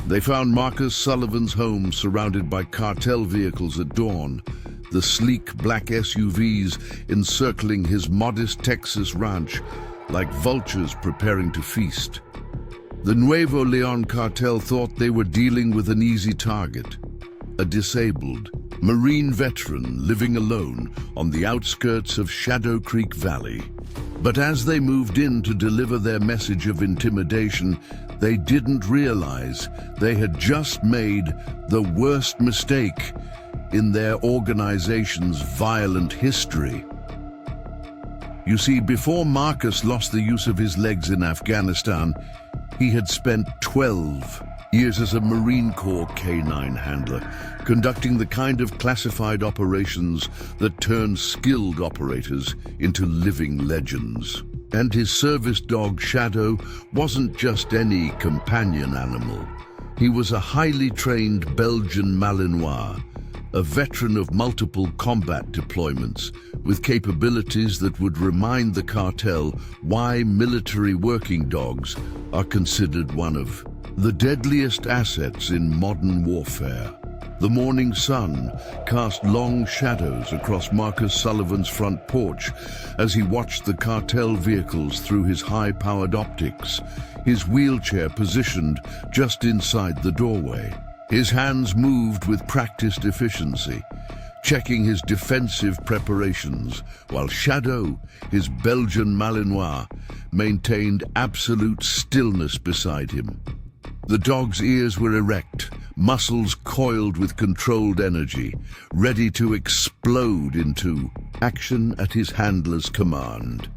They found Marcus Sullivan's home surrounded by cartel vehicles at dawn, the sleek black SUVs encircling his modest Texas ranch like vultures preparing to feast. The Nuevo Leon cartel thought they were dealing with an easy target, a disabled Marine veteran living alone on the outskirts of Shadow Creek Valley. But as they moved in to deliver their message of intimidation, they didn't realize they had just made the worst mistake in their organization's violent history. You see, before Marcus lost the use of his legs in Afghanistan, he had spent 12 years as a Marine Corps K-9 handler, conducting the kind of classified operations that turn skilled operators into living legends. And his service dog, Shadow, wasn't just any companion animal. He was a highly trained Belgian Malinois, a veteran of multiple combat deployments, with capabilities that would remind the cartel why military working dogs are considered one of the deadliest assets in modern warfare. The morning sun cast long shadows across Marcus Sullivan's front porch as he watched the cartel vehicles through his high-powered optics, his wheelchair positioned just inside the doorway. His hands moved with practiced efficiency, checking his defensive preparations, while Shadow, his Belgian Malinois, maintained absolute stillness beside him. The dog's ears were erect, muscles coiled with controlled energy, ready to explode into action at his handler's command.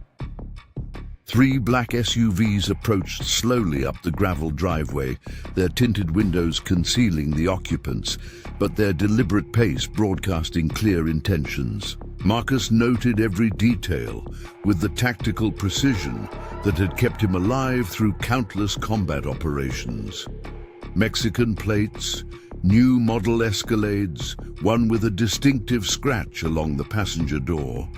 3 black SUVs approached slowly up the gravel driveway, their tinted windows concealing the occupants, but their deliberate pace broadcasting clear intentions. Marcus noted every detail with the tactical precision that had kept him alive through countless combat operations. Mexican plates, new model Escalades, one with a distinctive scratch along the passenger door.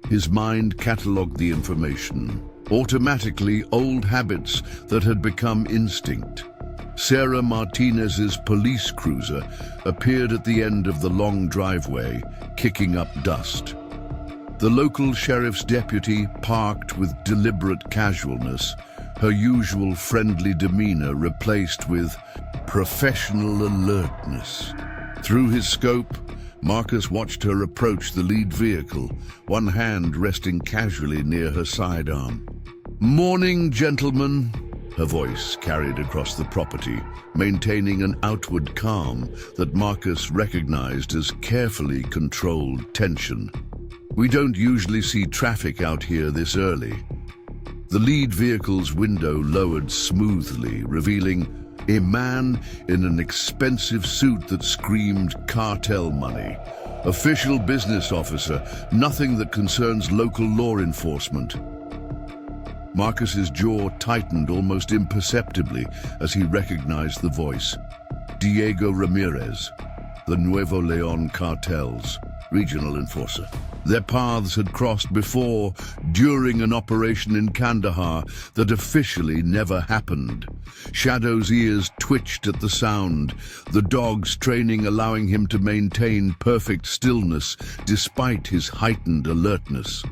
His mind catalogued the information, automatically old habits that had become instinct. Sarah Martinez's police cruiser appeared at the end of the long driveway, kicking up dust. The local sheriff's deputy parked with deliberate casualness, her usual friendly demeanor replaced with professional alertness. Through his scope, Marcus watched her approach the lead vehicle, one hand resting casually near her sidearm. "Morning, gentlemen," her voice carried across the property, maintaining an outward calm that Marcus recognized as carefully controlled tension. "We don't usually see traffic out here this early." The lead vehicle's window lowered smoothly, revealing a man in an expensive suit that screamed cartel money. Official business officer, nothing that concerns local law enforcement. Marcus's jaw tightened almost imperceptibly as he recognized the voice. Diego Ramirez, the Nuevo Leon cartel's regional enforcer. Their paths had crossed before, during an operation in Kandahar that officially never happened. Shadow's ears twitched at the sound, the dog's training allowing him to maintain perfect stillness despite his heightened alertness.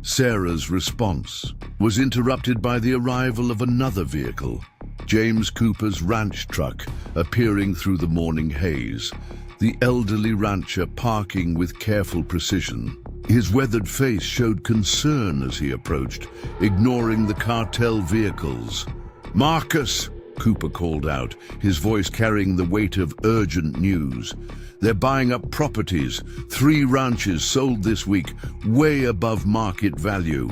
Sarah's response was interrupted by the arrival of another vehicle, James Cooper's ranch truck appearing through the morning haze, the elderly rancher parking with careful precision. His weathered face showed concern as he approached, ignoring the cartel vehicles. "Marcus!" Cooper called out, his voice carrying the weight of urgent news. "They're buying up properties, 3 ranches sold this week, way above market value.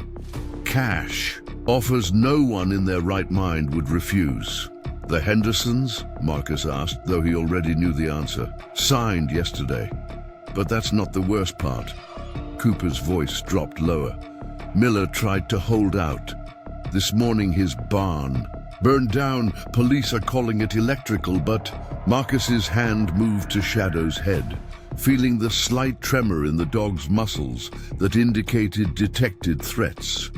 Cash. Offers no one in their right mind would refuse." "The Hendersons?" Marcus asked, though he already knew the answer. "Signed yesterday. But that's not the worst part." Cooper's voice dropped lower. "Miller tried to hold out. This morning his barn burned down. Police are calling it electrical, but..." Marcus's hand moved to Shadow's head, feeling the slight tremor in the dog's muscles that indicated detected threats.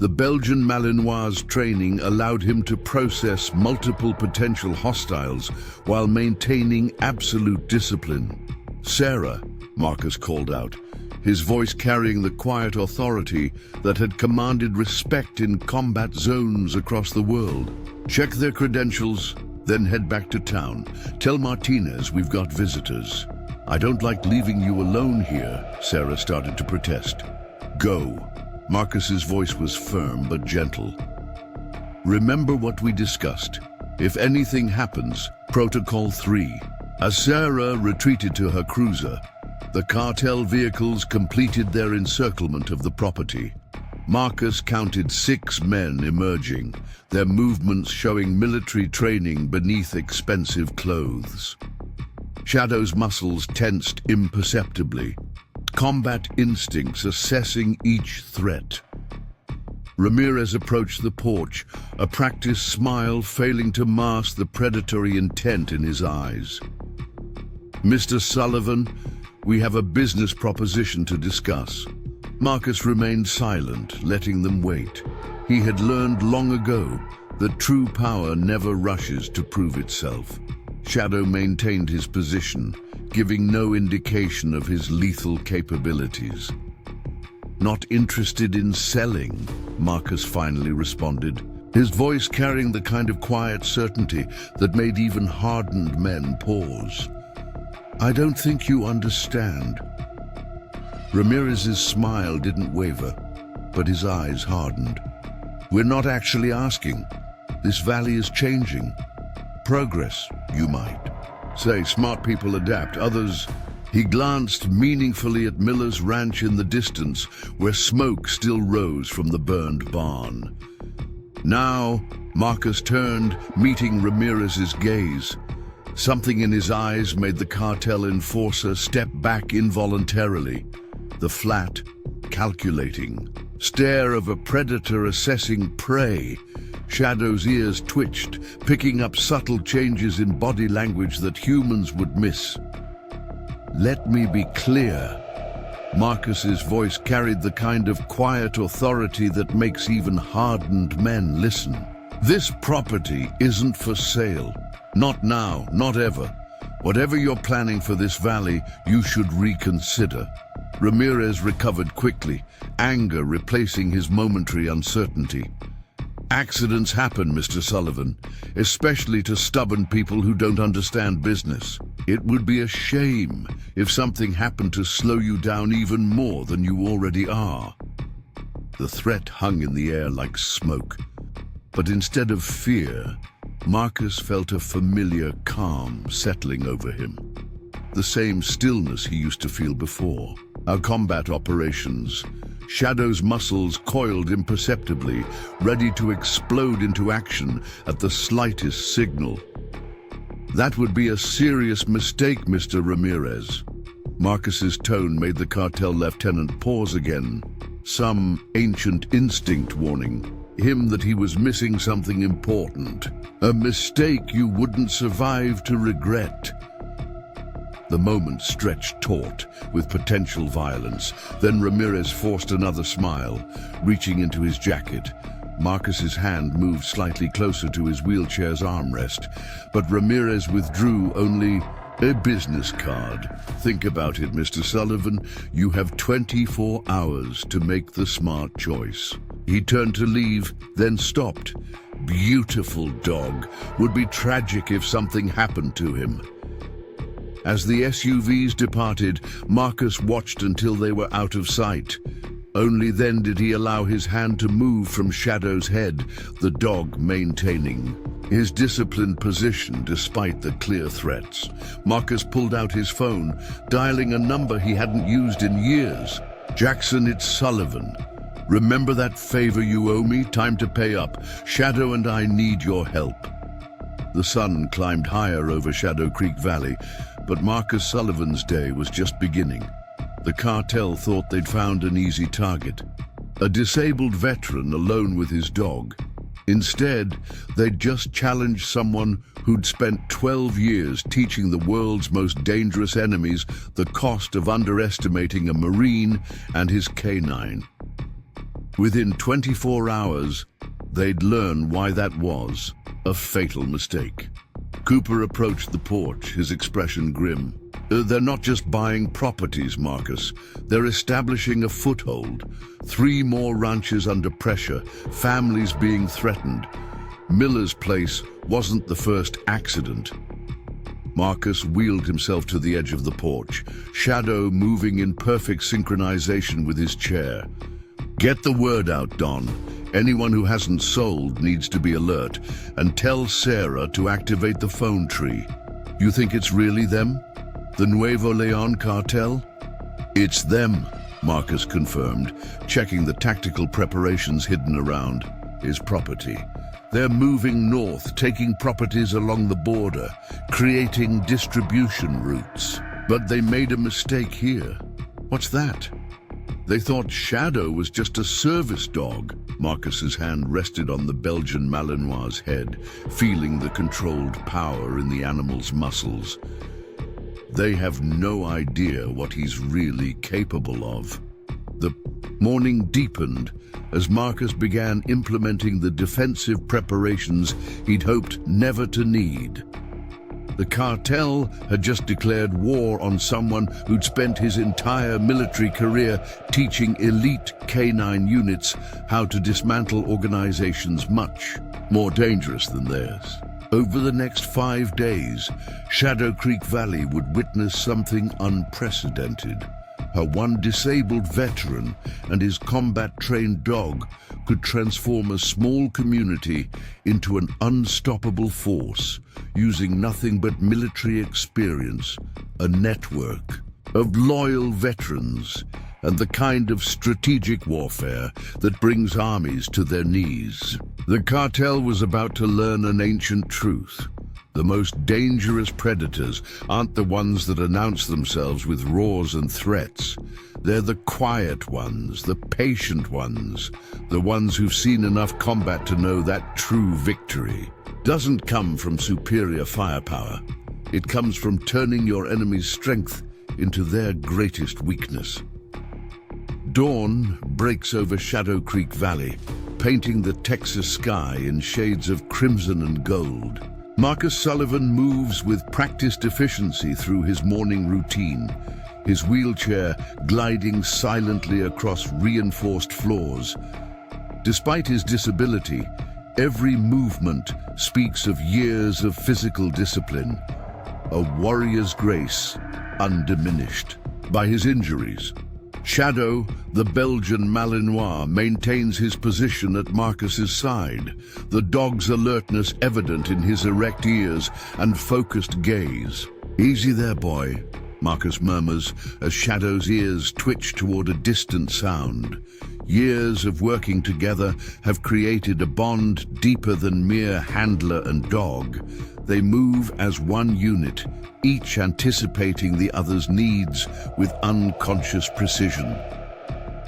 The Belgian Malinois training allowed him to process multiple potential hostiles while maintaining absolute discipline. "Sarah," Marcus called out, his voice carrying the quiet authority that had commanded respect in combat zones across the world. "Check their credentials, then head back to town. Tell Martinez we've got visitors." "I don't like leaving you alone here," Sarah started to protest. "Go." Marcus's voice was firm but gentle. "Remember what we discussed. If anything happens, Protocol 3. As Sarah retreated to her cruiser, the cartel vehicles completed their encirclement of the property. Marcus counted 6 men emerging, their movements showing military training beneath expensive clothes. Shadow's muscles tensed imperceptibly, combat instincts assessing each threat. Ramirez approached the porch, a practiced smile failing to mask the predatory intent in his eyes. "Mr. Sullivan, we have a business proposition to discuss." Marcus remained silent, letting them wait. He had learned long ago that true power never rushes to prove itself. Shadow maintained his position, giving no indication of his lethal capabilities. "Not interested in selling," Marcus finally responded, his voice carrying the kind of quiet certainty that made even hardened men pause. "I don't think you understand." Ramirez's smile didn't waver, but his eyes hardened. "We're not actually asking. This valley is changing. Progress, you might say. Smart people adapt, others..." He glanced meaningfully at Miller's ranch in the distance, where smoke still rose from the burned barn. Now, Marcus turned, meeting Ramirez's gaze. Something in his eyes made the cartel enforcer step back involuntarily. The flat, calculating stare of a predator assessing prey. Shadow's ears twitched, picking up subtle changes in body language that humans would miss. "Let me be clear." Marcus's voice carried the kind of quiet authority that makes even hardened men listen. "This property isn't for sale. Not now, not ever. Whatever you're planning for this valley, you should reconsider." Ramirez recovered quickly, anger replacing his momentary uncertainty. "Accidents happen, Mr. Sullivan, especially to stubborn people who don't understand business. It would be a shame if something happened to slow you down even more than you already are." The threat hung in the air like smoke, but instead of fear, Marcus felt a familiar calm settling over him. The same stillness he used to feel before. Our combat operations. Shadow's muscles coiled imperceptibly, ready to explode into action at the slightest signal. "That would be a serious mistake, Mr. Ramirez." Marcus's tone made the cartel lieutenant pause again, some ancient instinct warning him that he was missing something important. "A mistake you wouldn't survive to regret." The moment stretched taut with potential violence. Then Ramirez forced another smile, reaching into his jacket. Marcus's hand moved slightly closer to his wheelchair's armrest, but Ramirez withdrew only a business card. "Think about it, Mr. Sullivan. You have 24 hours to make the smart choice." He turned to leave, then stopped. Beautiful dog. Would be tragic if something happened to him. As the SUVs departed, Marcus watched until they were out of sight. Only then did he allow his hand to move from Shadow's head, the dog maintaining his disciplined position despite the clear threats. Marcus pulled out his phone, dialing a number he hadn't used in years. "Jackson, it's Sullivan. Remember that favor you owe me? Time to pay up. Shadow and I need your help." The sun climbed higher over Shadow Creek Valley, but Marcus Sullivan's day was just beginning. The cartel thought they'd found an easy target, a disabled veteran alone with his dog. Instead, they'd just challenged someone who'd spent 12 years teaching the world's most dangerous enemies the cost of underestimating a Marine and his canine. Within 24 hours, they'd learn why that was a fatal mistake. Cooper approached the porch, his expression grim. They're not just buying properties, Marcus. They're establishing a foothold. 3 more ranches under pressure, families being threatened. Miller's place wasn't the first accident. Marcus wheeled himself to the edge of the porch, Shadow moving in perfect synchronization with his chair. Get the word out, Don. Anyone who hasn't sold needs to be alert, and tell Sarah to activate the phone tree. You think it's really them? The Nuevo Leon cartel? It's them, Marcus confirmed, checking the tactical preparations hidden around his property. They're moving north, taking properties along the border, creating distribution routes. But they made a mistake here. What's that? They thought Shadow was just a service dog. Marcus's hand rested on the Belgian Malinois' head, feeling the controlled power in the animal's muscles. They have no idea what he's really capable of. The morning deepened as Marcus began implementing the defensive preparations he'd hoped never to need. The cartel had just declared war on someone who'd spent his entire military career teaching elite canine units how to dismantle organizations much more dangerous than theirs. Over the next 5 days, Shadow Creek Valley would witness something unprecedented. How one disabled veteran and his combat-trained dog could transform a small community into an unstoppable force, using nothing but military experience, a network of loyal veterans, and the kind of strategic warfare that brings armies to their knees. The cartel was about to learn an ancient truth. The most dangerous predators aren't the ones that announce themselves with roars and threats. They're the quiet ones, the patient ones, the ones who've seen enough combat to know that true victory doesn't come from superior firepower. It comes from turning your enemy's strength into their greatest weakness. Dawn breaks over Shadow Creek Valley, painting the Texas sky in shades of crimson and gold. Marcus Sullivan moves with practiced efficiency through his morning routine, his wheelchair gliding silently across reinforced floors. Despite his disability, every movement speaks of years of physical discipline, a warrior's grace undiminished by his injuries. Shadow, the Belgian Malinois, maintains his position at Marcus's side, the dog's alertness evident in his erect ears and focused gaze. "Easy there, boy," Marcus murmurs as Shadow's ears twitch toward a distant sound. Years of working together have created a bond deeper than mere handler and dog. They move as one unit, each anticipating the other's needs with unconscious precision.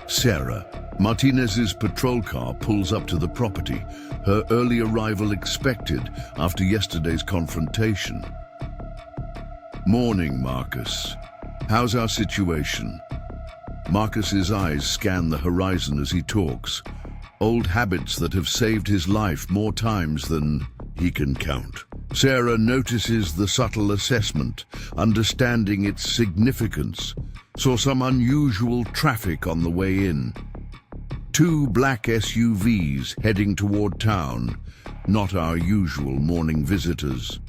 Sarah Martinez's patrol car pulls up to the property, her early arrival expected after yesterday's confrontation. "Morning, Marcus. How's our situation?" Marcus's eyes scan the horizon as he talks, old habits that have saved his life more times than he can count. Sarah notices the subtle assessment, understanding its significance, saw some unusual traffic on the way in. 2 black SUVs heading toward town, not our usual morning visitors.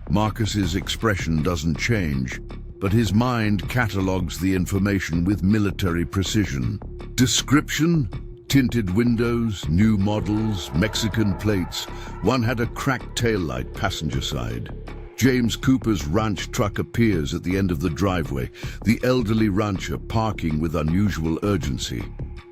Marcus's expression doesn't change, but his mind catalogues the information with military precision. Description? Tinted windows, new models, Mexican plates. One had a cracked taillight passenger side. James Cooper's ranch truck appears at the end of the driveway, the elderly rancher parking with unusual urgency.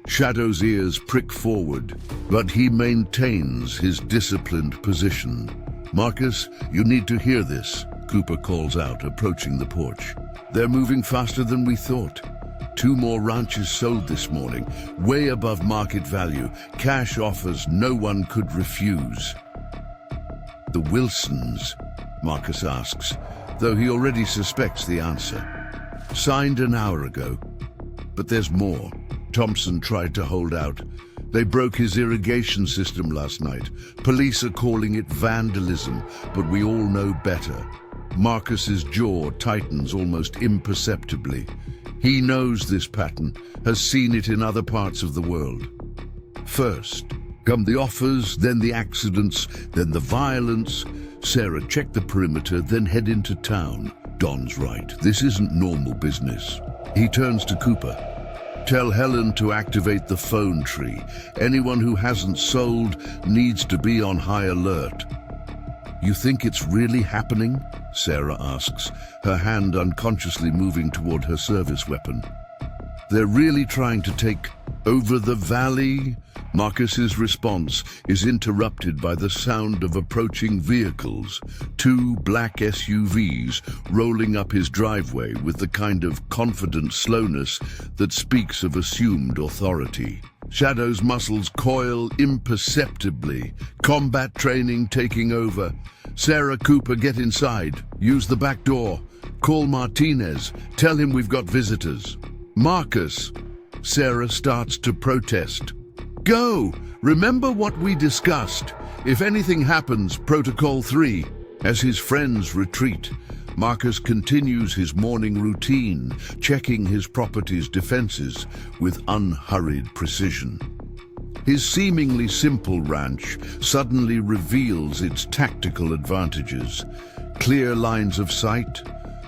Shadow's ears prick forward, but he maintains his disciplined position. "Marcus, you need to hear this," Cooper calls out, approaching the porch. "They're moving faster than we thought. 2 more ranches sold this morning, way above market value, cash offers no one could refuse." "The Wilsons?" Marcus asks, though he already suspects the answer. "Signed an hour ago. But there's more." Thompson tried to hold out, They broke his irrigation system last night. Police are calling it vandalism, but we all know better. Marcus's jaw tightens almost imperceptibly. He knows this pattern, has seen it in other parts of the world. First come the offers, then the accidents, then the violence. Sarah, check the perimeter, then head into town. Don's right. This isn't normal business. He turns to Cooper. Tell Helen to activate the phone tree. Anyone who hasn't sold needs to be on high alert. You think it's really happening? Sarah asks, her hand unconsciously moving toward her service weapon. They're really trying to take over the valley? Marcus's response is interrupted by the sound of approaching vehicles, 2 black SUVs rolling up his driveway with the kind of confident slowness that speaks of assumed authority. Shadow's muscles coil imperceptibly, combat training taking over. Sarah, Cooper, get inside. Use the back door. Call Martinez. Tell him we've got visitors. Marcus. Sarah starts to protest. Go! Remember what we discussed. If anything happens, Protocol 3. As his friends retreat, Marcus continues his morning routine, checking his property's defenses with unhurried precision. His seemingly simple ranch suddenly reveals its tactical advantages. Clear lines of sight,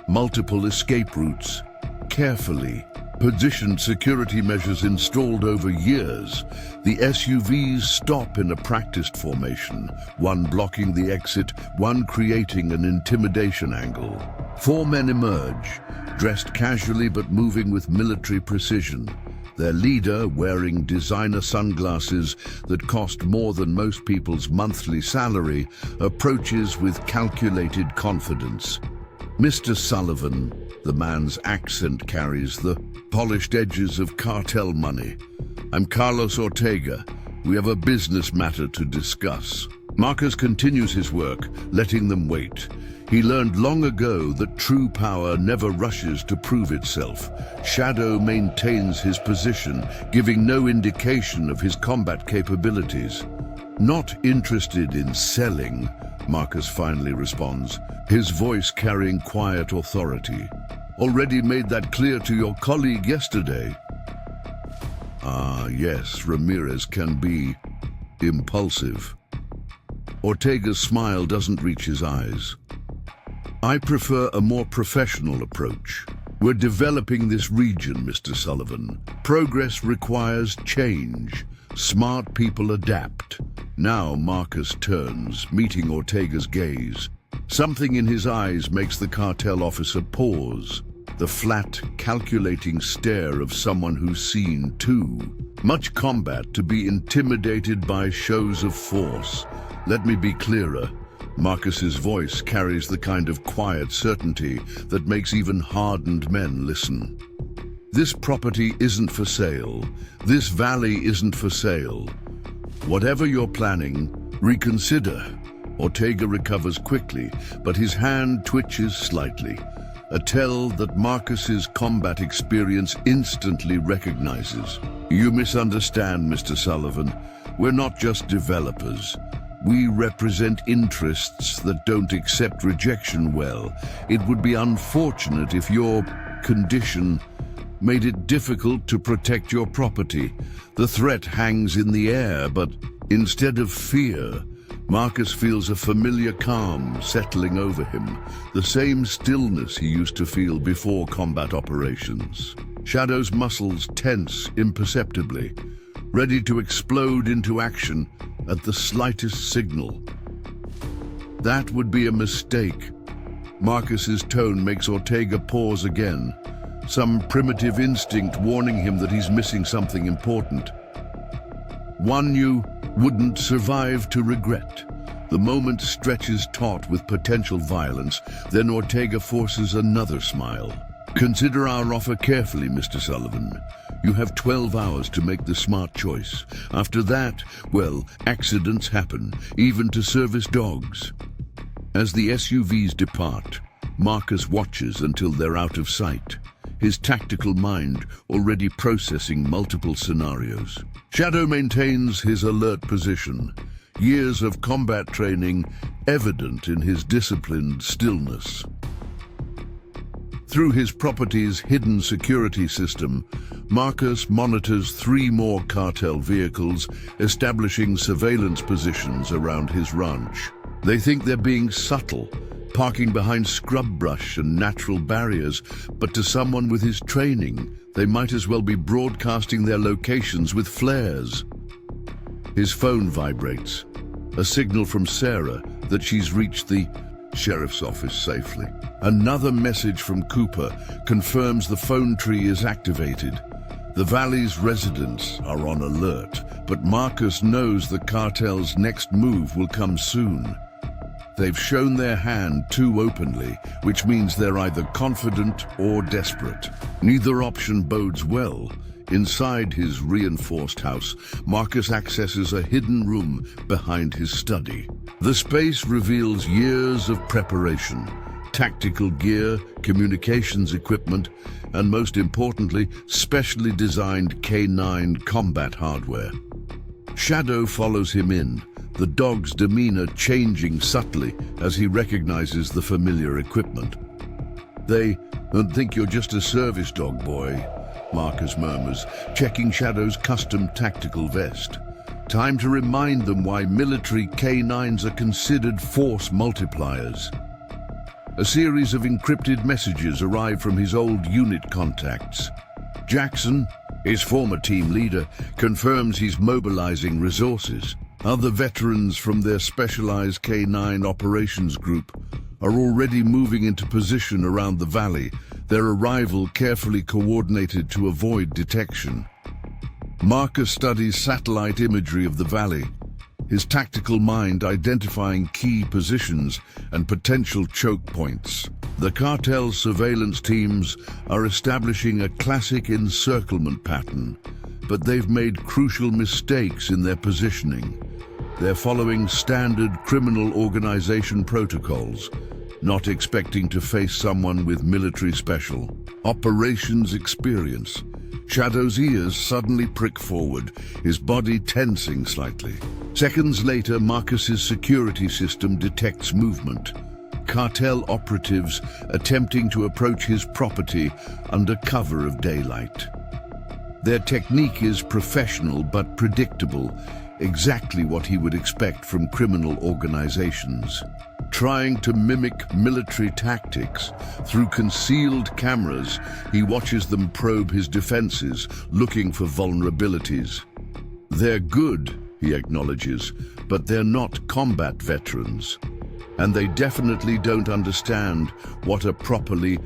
multiple escape routes, carefully positioned security measures installed over years. The SUVs stop in a practiced formation, one blocking the exit, one creating an intimidation angle. 4 men emerge, dressed casually but moving with military precision. Their leader, wearing designer sunglasses that cost more than most people's monthly salary, approaches with calculated confidence. Mr. Sullivan, the man's accent carries the polished edges of cartel money. I'm Carlos Ortega. We have a business matter to discuss. Marcus continues his work, letting them wait. He learned long ago that true power never rushes to prove itself. Shadow maintains his position, giving no indication of his combat capabilities. Not interested in selling, Marcus finally responds, his voice carrying quiet authority. Already made that clear to your colleague yesterday. Ah, yes, Ramirez can be impulsive. Ortega's smile doesn't reach his eyes. I prefer a more professional approach. We're developing this region, Mr. Sullivan. Progress requires change. Smart people adapt. Now Marcus turns, meeting Ortega's gaze. Something in his eyes makes the cartel officer pause. The flat, calculating stare of someone who's seen too much combat to be intimidated by shows of force. Let me be clearer. Marcus's voice carries the kind of quiet certainty that makes even hardened men listen. This property isn't for sale. This valley isn't for sale. Whatever you're planning, reconsider. Ortega recovers quickly, but his hand twitches slightly, a tell that Marcus's combat experience instantly recognizes. You misunderstand, Mr. Sullivan. We're not just developers. We represent interests that don't accept rejection well. It would be unfortunate if your condition made it difficult to protect your property. The threat hangs in the air, but instead of fear, Marcus feels a familiar calm settling over him, the same stillness he used to feel before combat operations. Shadow's muscles tense imperceptibly, ready to explode into action at the slightest signal. That would be a mistake. Marcus's tone makes Ortega pause again, some primitive instinct warning him that he's missing something important. One you wouldn't survive to regret. The moment stretches taut with potential violence, then Ortega forces another smile. Consider our offer carefully, Mr. Sullivan. You have 12 hours to make the smart choice. After that, well, accidents happen, even to service dogs. As the SUVs depart, Marcus watches until they're out of sight, his tactical mind already processing multiple scenarios. Shadow maintains his alert position, years of combat training evident in his disciplined stillness. Through his property's hidden security system, Marcus monitors 3 more cartel vehicles, establishing surveillance positions around his ranch. They think they're being subtle, parking behind scrub brush and natural barriers, but to someone with his training, they might as well be broadcasting their locations with flares. His phone vibrates, a signal from Sarah that she's reached the sheriff's office safely. Another message from Cooper confirms the phone tree is activated. The valley's residents are on alert, but Marcus knows the cartel's next move will come soon. They've shown their hand too openly, which means they're either confident or desperate. Neither option bodes well. Inside his reinforced house, Marcus accesses a hidden room behind his study. The space reveals years of preparation, tactical gear, communications equipment, and most importantly, specially designed K9 combat hardware. Shadow follows him in, the dog's demeanor changing subtly as he recognizes the familiar equipment. "They don't think you're just a service dog, boy," Marcus murmurs, checking Shadow's custom tactical vest. Time to remind them why military K9s are considered force multipliers. A series of encrypted messages arrive from his old unit contacts. Jackson, his former team leader, confirms he's mobilizing resources. Other veterans from their specialized K9 operations group are already moving into position around the valley, their arrival carefully coordinated to avoid detection. Marcus studies satellite imagery of the valley, his tactical mind identifying key positions and potential choke points. The cartel's surveillance teams are establishing a classic encirclement pattern, but they've made crucial mistakes in their positioning. They're following standard criminal organization protocols, not expecting to face someone with military special operations experience. Shadow's ears suddenly prick forward, his body tensing slightly. Seconds later, Marcus's security system detects movement. Cartel operatives attempting to approach his property under cover of daylight. Their technique is professional but predictable, exactly what he would expect from criminal organizations. Trying to mimic military tactics, through concealed cameras, he watches them probe his defenses, looking for vulnerabilities. They're good, he acknowledges, but they're not combat veterans. And they definitely don't understand what a properly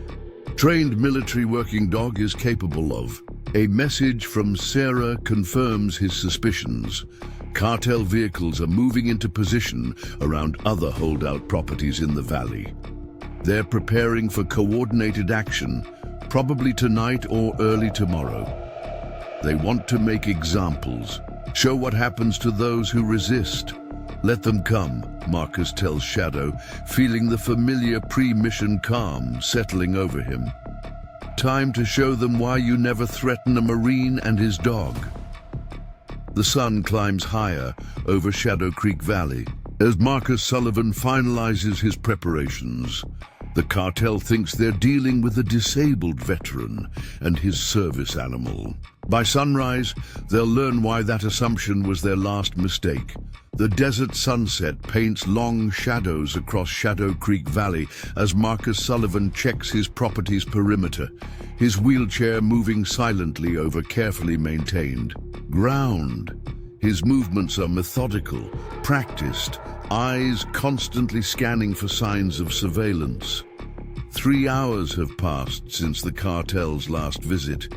trained military working dog is capable of. A message from Sarah confirms his suspicions. Cartel vehicles are moving into position around other holdout properties in the valley. They're preparing for coordinated action, probably tonight or early tomorrow. They want to make examples, show what happens to those who resist. "Let them come," Marcus tells Shadow, feeling the familiar pre-mission calm settling over him. "Time to show them why you never threaten a Marine and his dog." The sun climbs higher over Shadow Creek Valley. As Marcus Sullivan finalizes his preparations, the cartel thinks they're dealing with a disabled veteran and his service animal. By sunrise, they'll learn why that assumption was their last mistake. The desert sunset paints long shadows across Shadow Creek Valley as Marcus Sullivan checks his property's perimeter, his wheelchair moving silently over carefully maintained ground. His movements are methodical, practiced, eyes constantly scanning for signs of surveillance. 3 hours have passed since the cartel's last visit,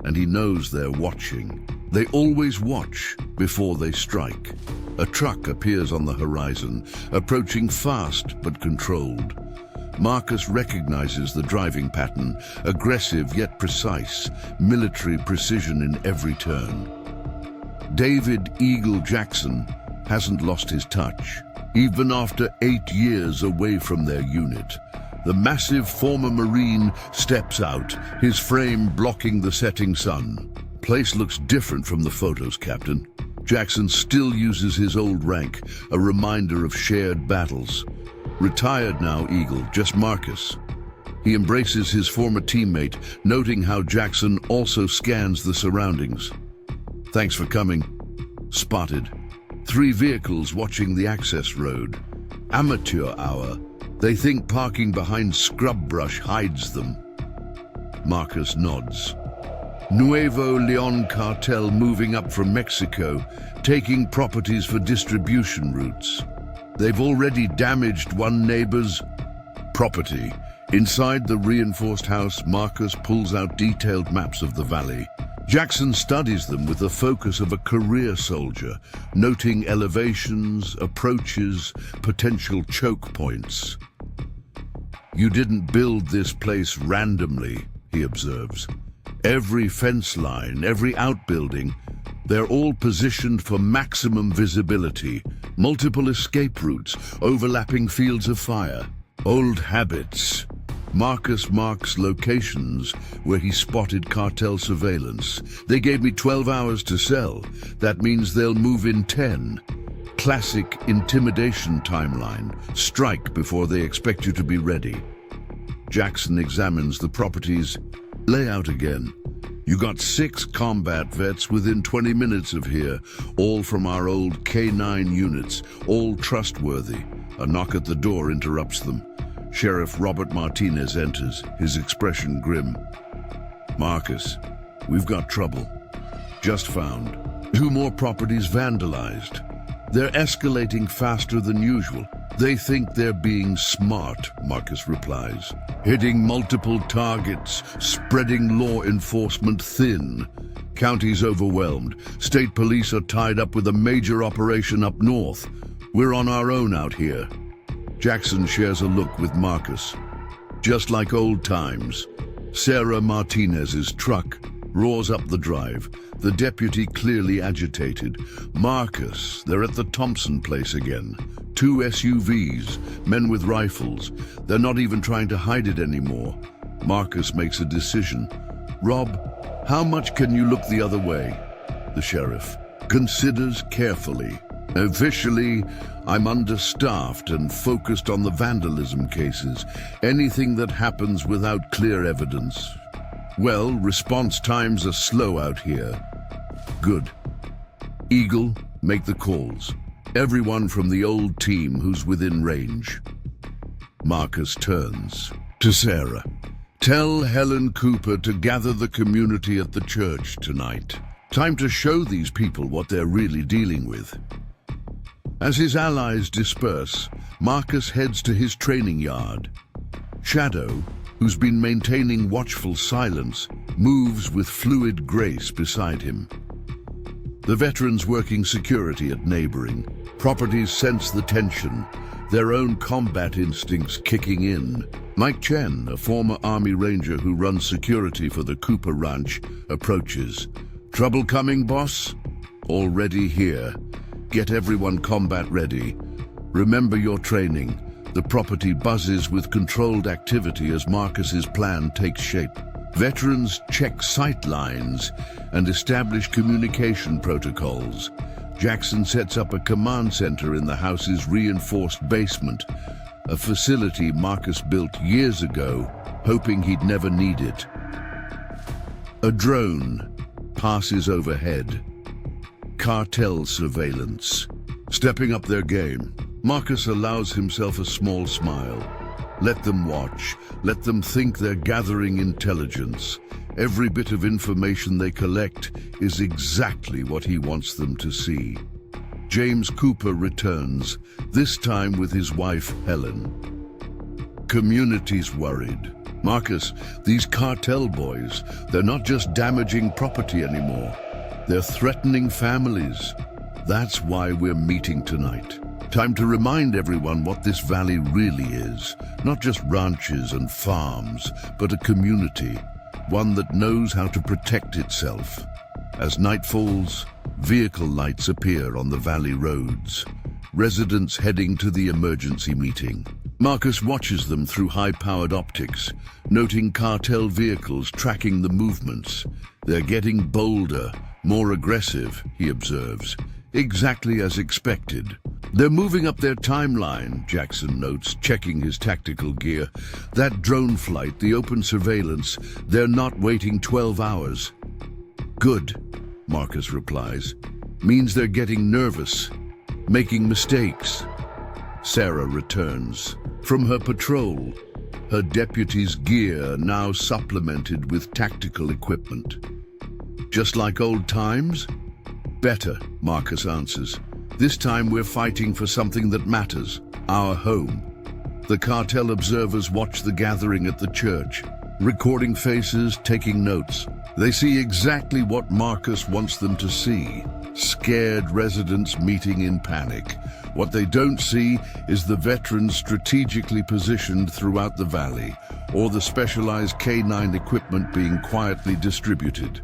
and he knows they're watching. They always watch before they strike. A truck appears on the horizon, approaching fast but controlled. Marcus recognizes the driving pattern, aggressive yet precise, military precision in every turn. David "Eagle" Jackson hasn't lost his touch. Even after 8 years away from their unit, the massive former Marine steps out, his frame blocking the setting sun. Place looks different from the photos, Captain. Jackson still uses his old rank, a reminder of shared battles. Retired now, Eagle, just Marcus. He embraces his former teammate, noting how Jackson also scans the surroundings. Thanks for coming. Spotted. 3 vehicles watching the access road. Amateur hour. They think parking behind scrub brush hides them. Marcus nods. Nuevo Leon Cartel moving up from Mexico, taking properties for distribution routes. They've already damaged one neighbor's property. Inside the reinforced house, Marcus pulls out detailed maps of the valley. Jackson studies them with the focus of a career soldier, noting elevations, approaches, potential choke points. You didn't build this place randomly, he observes. Every fence line, every outbuilding, they're all positioned for maximum visibility, multiple escape routes, overlapping fields of fire. Old habits. Marcus marks locations where he spotted cartel surveillance. They gave me 12 hours to sell. That means they'll move in 10. Classic intimidation timeline. Strike before they expect you to be ready. Jackson examines the property's layout again. You got 6 combat vets within 20 minutes of here, all from our old K9 units, all trustworthy. A knock at the door interrupts them. Sheriff Robert Martinez enters, his expression grim. Marcus, we've got trouble. Just found 2 more properties vandalized. They're escalating faster than usual. They think they're being smart, Marcus replies. Hitting multiple targets, spreading law enforcement thin. County's overwhelmed. State police are tied up with a major operation up north. We're on our own out here. Jackson shares a look with Marcus. Just like old times. Sarah Martinez's truck roars up the drive, the deputy clearly agitated. Marcus, they're at the Thompson place again. 2 SUVs, men with rifles. They're not even trying to hide it anymore. Marcus makes a decision. Rob, how much can you look the other way? The sheriff considers carefully. Officially, I'm understaffed and focused on the vandalism cases. Anything that happens without clear evidence. Well, response times are slow out here. Good. Eagle, make the calls. Everyone from the old team who's within range. Marcus turns to Sarah. Tell Helen Cooper to gather the community at the church tonight. Time to show these people what they're really dealing with. As his allies disperse, Marcus heads to his training yard. Shadow, who's been maintaining watchful silence, moves with fluid grace beside him. The veterans working security at neighboring properties sense the tension, their own combat instincts kicking in. Mike Chen, a former Army Ranger who runs security for the Cooper Ranch, approaches. Trouble coming, boss? Already here. Get everyone combat ready. Remember your training. The property buzzes with controlled activity as Marcus's plan takes shape. Veterans check sight lines and establish communication protocols. Jackson sets up a command center in the house's reinforced basement, a facility Marcus built years ago, hoping he'd never need it. A drone passes overhead. Cartel surveillance. Stepping up their game, Marcus allows himself a small smile. Let them watch. Let them think they're gathering intelligence. Every bit of information they collect is exactly what he wants them to see. James Cooper returns, this time with his wife, Helen. Community's worried. Marcus, these cartel boys, they're not just damaging property anymore. They're threatening families. That's why we're meeting tonight. Time to remind everyone what this valley really is. Not just ranches and farms, but a community. One that knows how to protect itself. As night falls, vehicle lights appear on the valley roads. Residents heading to the emergency meeting. Marcus watches them through high-powered optics, noting cartel vehicles tracking the movements. They're getting bolder, more aggressive, he observes, exactly as expected. They're moving up their timeline, Jackson notes, checking his tactical gear. That drone flight, the open surveillance, they're not waiting 12 hours. Good, Marcus replies. Means they're getting nervous, making mistakes. Sarah returns. From her patrol, her deputy's gear now supplemented with tactical equipment. Just like old times? Better, Marcus answers. This time we're fighting for something that matters, our home. The cartel observers watch the gathering at the church, recording faces, taking notes. They see exactly what Marcus wants them to see. Scared residents meeting in panic. What they don't see is the veterans strategically positioned throughout the valley, or the specialized K9 equipment being quietly distributed.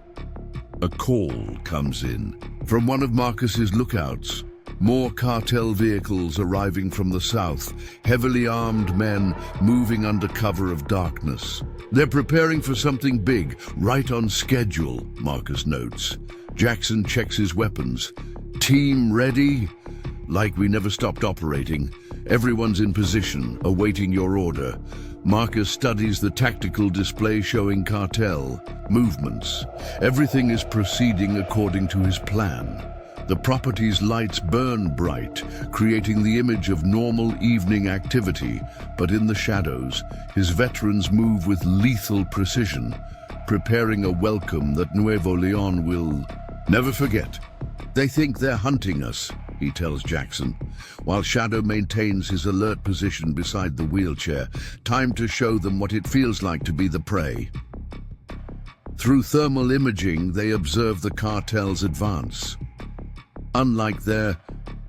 A call comes in from one of Marcus's lookouts. More cartel vehicles arriving from the south, heavily armed men moving under cover of darkness. They're preparing for something big, right on schedule, Marcus notes. Jackson checks his weapons. Team ready? Like we never stopped operating. Everyone's in position, awaiting your order. Marcus studies the tactical display showing cartel movements. Everything is proceeding according to his plan. The property's lights burn bright, creating the image of normal evening activity, but in the shadows, his veterans move with lethal precision, preparing a welcome that Nuevo Leon will never forget. They think they're hunting us, he tells Jackson, while Shadow maintains his alert position beside the wheelchair. Time to show them what it feels like to be the prey. Through thermal imaging, they observe the cartel's advance. Unlike their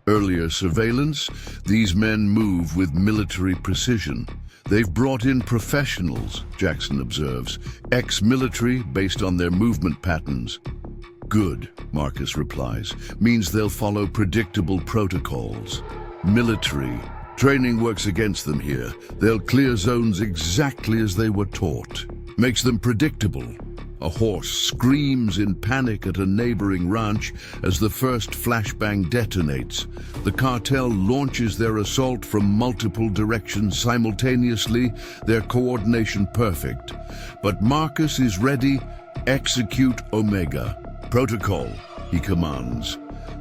earlier surveillance, these men move with military precision. They've brought in professionals, Jackson observes, ex-military based on their movement patterns. Good, Marcus replies, means they'll follow predictable protocols. Military. Training works against them here. They'll clear zones exactly as they were taught. Makes them predictable. A horse screams in panic at a neighboring ranch as the first flashbang detonates. The cartel launches their assault from multiple directions simultaneously, their coordination perfect. But Marcus is ready. Execute Omega. Protocol, he commands.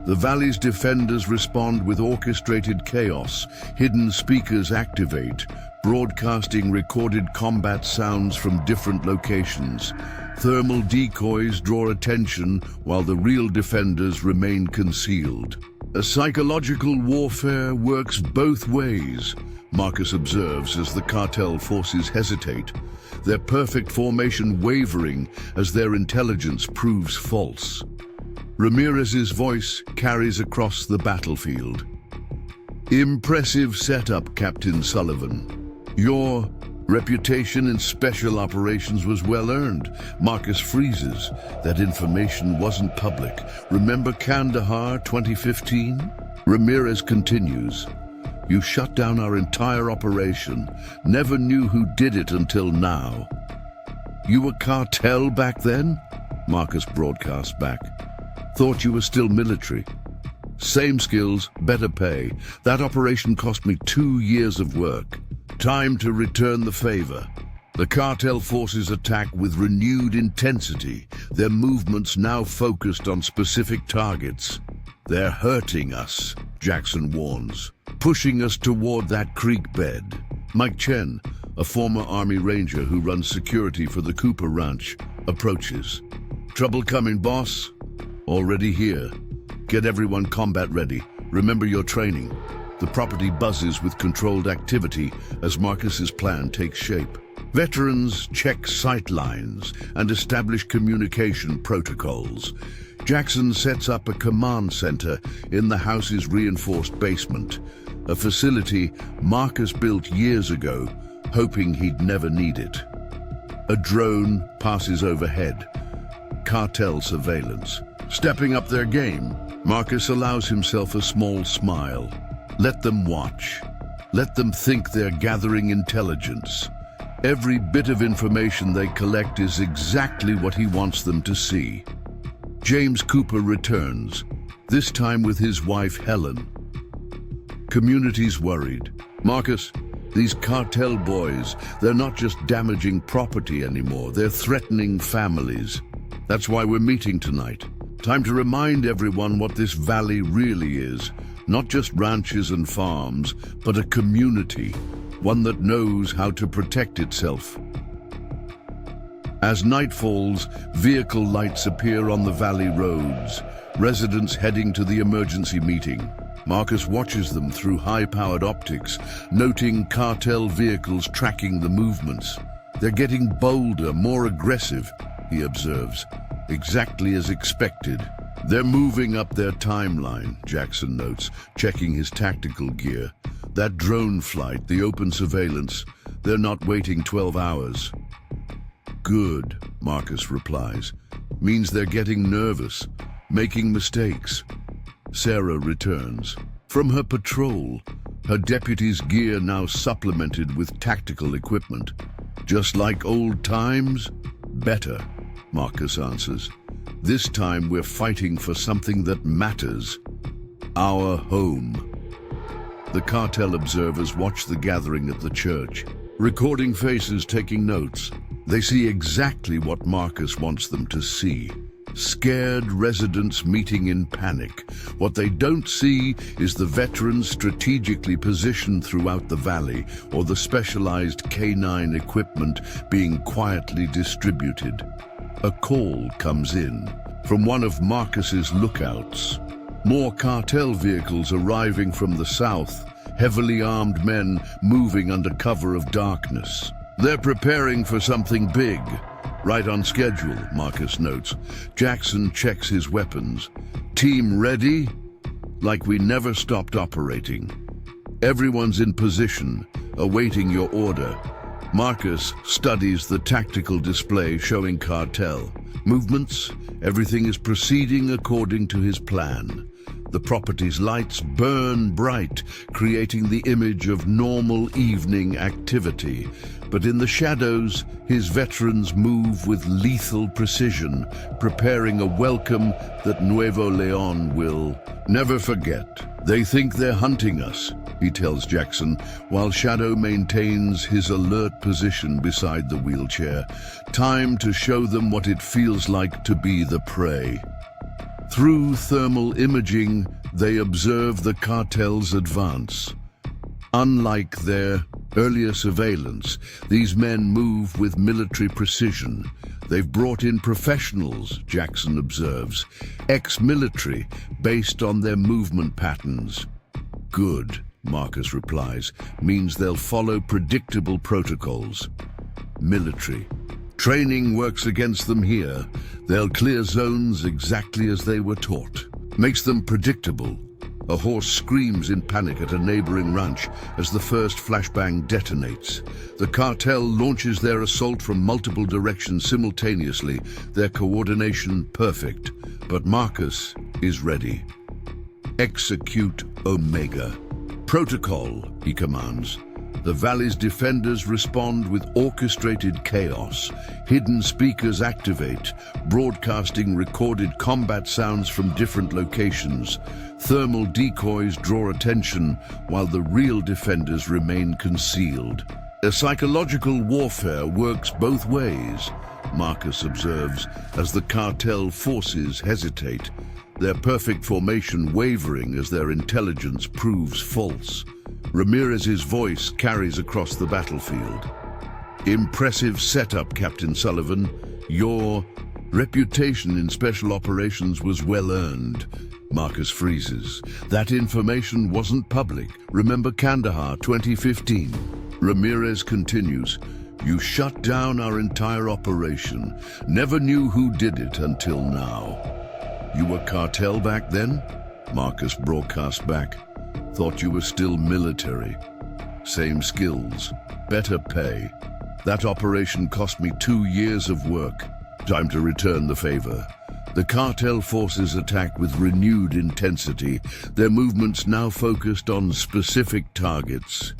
The valley's defenders respond with orchestrated chaos. Hidden speakers activate, broadcasting recorded combat sounds from different locations. Thermal decoys draw attention while the real defenders remain concealed. A psychological warfare works both ways, Marcus observes as the cartel forces hesitate, their perfect formation wavering as their intelligence proves false. Ramirez's voice carries across the battlefield. Impressive setup, Captain Sullivan. Your reputation in special operations was well earned. Marcus freezes. That information wasn't public. Remember Kandahar 2015? Ramirez continues. You shut down our entire operation. Never knew who did it until now. You were cartel back then? Marcus broadcasts back. Thought you were still military. Same skills, better pay. That operation cost me 2 years of work. Time to return the favor. The cartel forces attack with renewed intensity, their movements now focused on specific targets. They're hurting us, Jackson warns, pushing us toward that creek bed. Mike Chen, a former Army Ranger who runs security for the Cooper Ranch, approaches. Trouble coming, boss? Already here. Get everyone combat ready. Remember your training. The property buzzes with controlled activity as Marcus's plan takes shape. Veterans check sight lines and establish communication protocols. Jackson sets up a command center in the house's reinforced basement, a facility Marcus built years ago, hoping he'd never need it. A drone passes overhead. Cartel surveillance. Stepping up their game, Marcus allows himself a small smile. Let them watch. Let them think they're gathering intelligence. Every bit of information they collect is exactly what he wants them to see. James Cooper returns, this time with his wife Helen. Community's worried. Marcus, these cartel boys, they're not just damaging property anymore, they're threatening families. That's why we're meeting tonight. Time to remind everyone what this valley really is. Not just ranches and farms, but a community, one that knows how to protect itself. As night falls, vehicle lights appear on the valley roads, residents heading to the emergency meeting. Marcus watches them through high-powered optics, noting cartel vehicles tracking the movements. They're getting bolder, more aggressive, he observes, exactly as expected. They're moving up their timeline, Jackson notes, checking his tactical gear. That drone flight, the open surveillance, they're not waiting 12 hours. Good, Marcus replies. Means they're getting nervous, making mistakes. Sarah returns. From her patrol, her deputy's gear now supplemented with tactical equipment. Just like old times? Better, Marcus answers. This time we're fighting for something that matters. Our home. The cartel observers watch the gathering at the church, recording faces, taking notes. They see exactly what Marcus wants them to see. Scared residents meeting in panic. What they don't see is the veterans strategically positioned throughout the valley, or the specialized canine equipment being quietly distributed. A call comes in from one of Marcus's lookouts. More cartel vehicles arriving from the south, heavily armed men moving under cover of darkness. They're preparing for something big. Right on schedule, Marcus notes. Jackson checks his weapons. Team ready? Like we never stopped operating. Everyone's in position, awaiting your order. Marcus studies the tactical display showing cartel. Movements, everything is proceeding according to his plan. The property's lights burn bright, creating the image of normal evening activity. But in the shadows, his veterans move with lethal precision, preparing a welcome that Nuevo Leon will never forget. They think they're hunting us, he tells Jackson, while Shadow maintains his alert position beside the wheelchair. Time to show them what it feels like to be the prey. Through thermal imaging, they observe the cartel's advance. Unlike their earlier surveillance, these men move with military precision. They've brought in professionals, Jackson observes, ex-military, based on their movement patterns. Good, Marcus replies, means they'll follow predictable protocols. Military. Training works against them here. They'll clear zones exactly as they were taught. Makes them predictable. A horse screams in panic at a neighboring ranch as the first flashbang detonates. The cartel launches their assault from multiple directions simultaneously, their coordination perfect. But Marcus is ready. Execute Omega. Protocol, he commands. The valley's defenders respond with orchestrated chaos. Hidden speakers activate, broadcasting recorded combat sounds from different locations. Thermal decoys draw attention, while the real defenders remain concealed. A psychological warfare works both ways, Marcus observes, as the cartel forces hesitate, their perfect formation wavering as their intelligence proves false. Ramirez's voice carries across the battlefield. Impressive setup, Captain Sullivan. Your reputation in special operations was well earned. Marcus freezes. That information wasn't public. Remember Kandahar 2015? Ramirez continues. You shut down our entire operation. Never knew who did it until now. You were cartel back then? Marcus broadcasts back. Thought you were still military. Same skills, better pay. That operation cost me 2 years of work. Time to return the favor. The cartel forces attack with renewed intensity, their movements now focused on specific targets.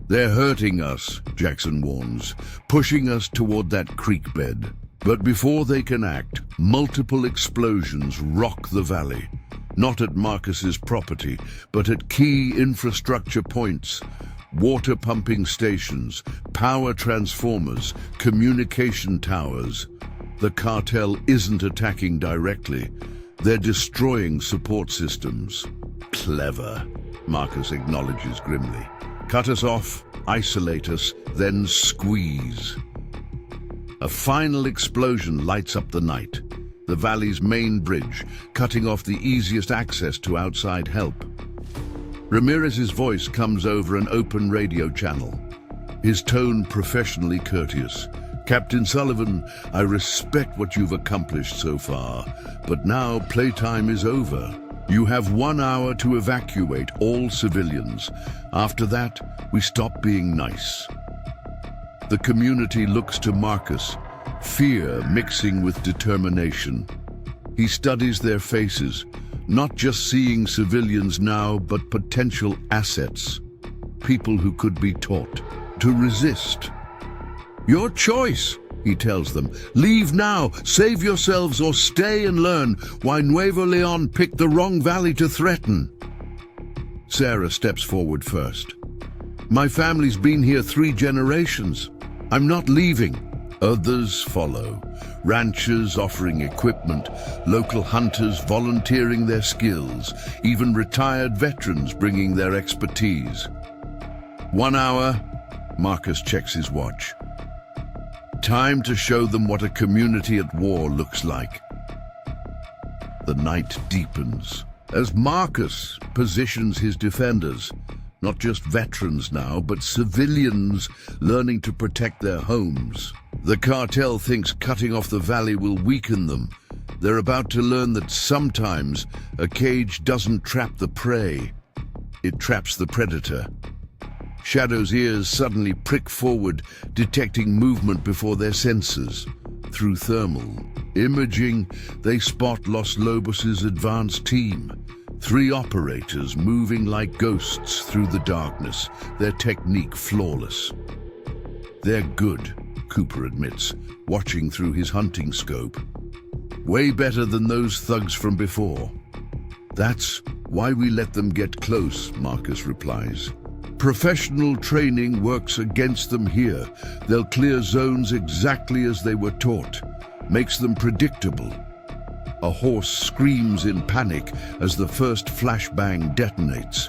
"They're hurting us," Jackson warns, "pushing us toward that creek bed." But before they can act, multiple explosions rock the valley, not at Marcus's property, but at key infrastructure points: water pumping stations, power transformers, communication towers. The cartel isn't attacking directly. They're destroying support systems. "Clever," Marcus acknowledges grimly. "Cut us off, isolate us, then squeeze." A final explosion lights up the night, the valley's main bridge, cutting off the easiest access to outside help. Ramirez's voice comes over an open radio channel, his tone professionally courteous. "Captain Sullivan, I respect what you've accomplished so far, but now playtime is over. You have 1 hour to evacuate all civilians. After that, we stop being nice." The community looks to Marcus, fear mixing with determination. He studies their faces, not just seeing civilians now, but potential assets, people who could be taught to resist. "Your choice," he tells them. "Leave now, save yourselves, or stay and learn why Nuevo Leon picked the wrong valley to threaten." Sarah steps forward first. "My family's been here 3 generations. I'm not leaving." Others follow, ranchers offering equipment, local hunters volunteering their skills, even retired veterans bringing their expertise. 1 hour, Marcus checks his watch. Time to show them what a community at war looks like. The night deepens as Marcus positions his defenders. Not just veterans now, but civilians learning to protect their homes. The cartel thinks cutting off the valley will weaken them. They're about to learn that sometimes a cage doesn't trap the prey, it traps the predator. Shadow's ears suddenly prick forward, detecting movement before their senses. Through thermal imaging, they spot Los Lobos' advanced team. 3 operators moving like ghosts through the darkness, their technique flawless. "They're good," Cooper admits, watching through his hunting scope. "Way better than those thugs from before." "That's why we let them get close," Marcus replies. "Professional training works against them here. They'll clear zones exactly as they were taught. Makes them predictable." A horse screams in panic as the first flashbang detonates.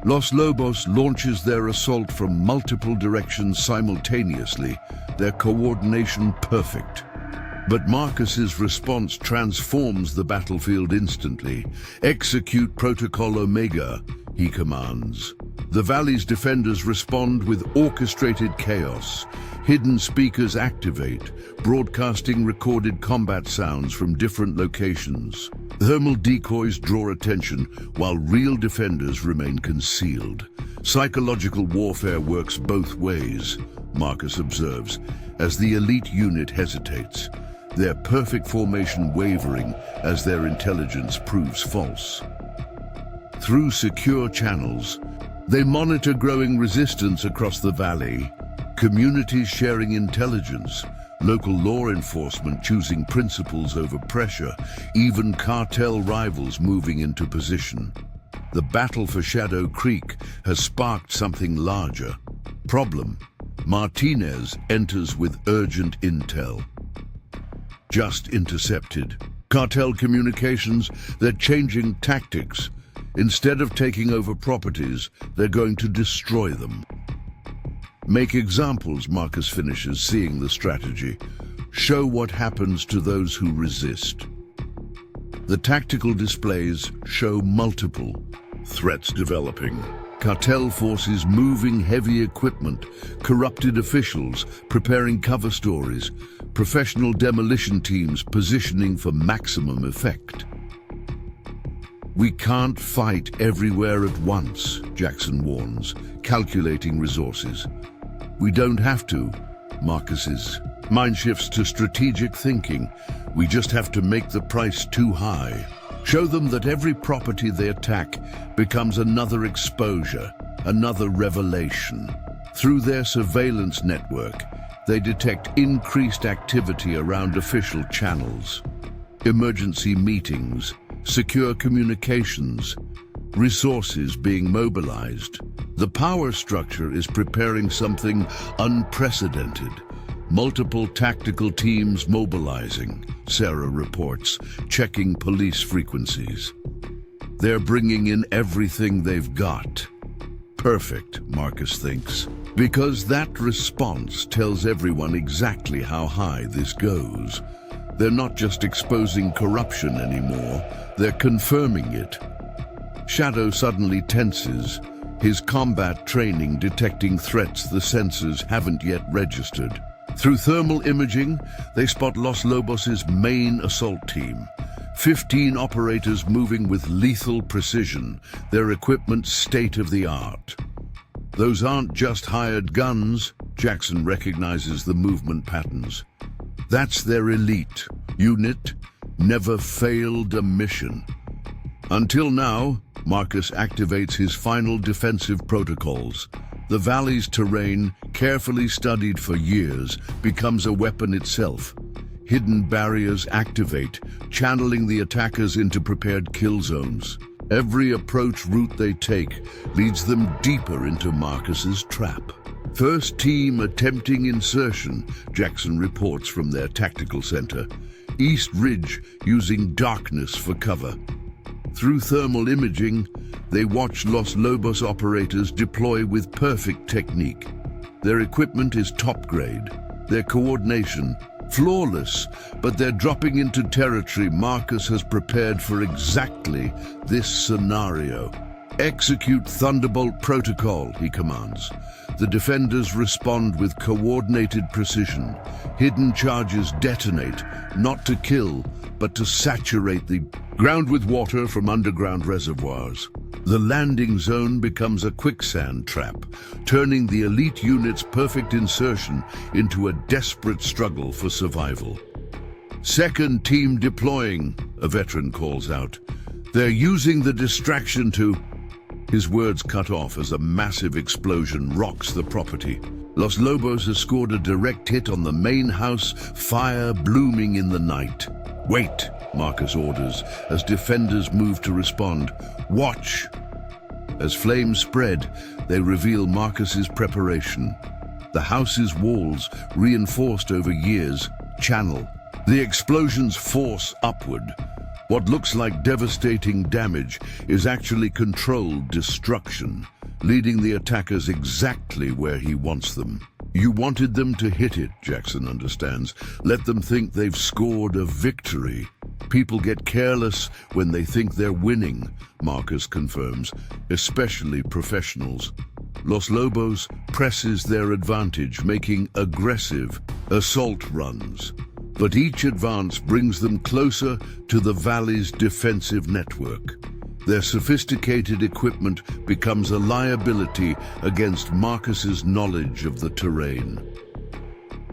Los Lobos launches their assault from multiple directions simultaneously, their coordination perfect. But Marcus's response transforms the battlefield instantly. "Execute Protocol Omega," he commands. The valley's defenders respond with orchestrated chaos. Hidden speakers activate, broadcasting recorded combat sounds from different locations. Thermal decoys draw attention, while real defenders remain concealed. Psychological warfare works both ways, Marcus observes, as the elite unit hesitates, their perfect formation wavering as their intelligence proves false. Through secure channels, they monitor growing resistance across the valley, communities sharing intelligence, local law enforcement choosing principles over pressure, even cartel rivals moving into position. The battle for Shadow Creek has sparked something larger. Problem: Martinez enters with urgent intel. Just intercepted. Cartel communications, they're changing tactics. Instead of taking over properties, they're going to destroy them. Make examples, Marcus finishes, seeing the strategy. Show what happens to those who resist. The tactical displays show multiple threats developing. Cartel forces moving heavy equipment, corrupted officials preparing cover stories, professional demolition teams positioning for maximum effect. We can't fight everywhere at once, Jackson warns, calculating resources. We don't have to, Marcus's Mind shifts to strategic thinking. We just have to make the price too high. Show them that every property they attack becomes another exposure, another revelation. Through their surveillance network, they detect increased activity around official channels, emergency meetings, secure communications, resources being mobilized. The power structure is preparing something unprecedented. Multiple tactical teams mobilizing, Sarah reports, checking police frequencies. They're bringing in everything they've got. Perfect, Marcus thinks, because that response tells everyone exactly how high this goes. They're not just exposing corruption anymore, they're confirming it. Shadow suddenly tenses, his combat training detecting threats the sensors haven't yet registered. Through thermal imaging, they spot Los Lobos' main assault team. 15 operators moving with lethal precision, their equipment state-of-the-art. Those aren't just hired guns, Jackson recognizes the movement patterns. That's their elite unit, never failed a mission. Until now, Marcus activates his final defensive protocols. The valley's terrain, carefully studied for years, becomes a weapon itself. Hidden barriers activate, channeling the attackers into prepared kill zones. Every approach route they take leads them deeper into Marcus's trap. First team attempting insertion, Jackson reports from their tactical center. East Ridge using darkness for cover. Through thermal imaging, they watch Los Lobos operators deploy with perfect technique. Their equipment is top grade, their coordination flawless, but they're dropping into territory Marcus has prepared for exactly this scenario. Execute Thunderbolt protocol, he commands. The defenders respond with coordinated precision. Hidden charges detonate, not to kill, but to saturate the ground with water from underground reservoirs. The landing zone becomes a quicksand trap, turning the elite unit's perfect insertion into a desperate struggle for survival. Second team deploying, a veteran calls out. They're using the distraction to... His words cut off as a massive explosion rocks the property. Los Lobos has scored a direct hit on the main house, fire blooming in the night. Wait, Marcus orders, as defenders move to respond. Watch. As flames spread, they reveal Marcus's preparation. The house's walls, reinforced over years, channel. The explosions force upward. What looks like devastating damage is actually controlled destruction, leading the attackers exactly where he wants them. You wanted them to hit it, Jackson understands. Let them think they've scored a victory. People get careless when they think they're winning, Marcus confirms, especially professionals. Los Lobos presses their advantage, making aggressive assault runs. But each advance brings them closer to the valley's defensive network. Their sophisticated equipment becomes a liability against Marcus's knowledge of the terrain.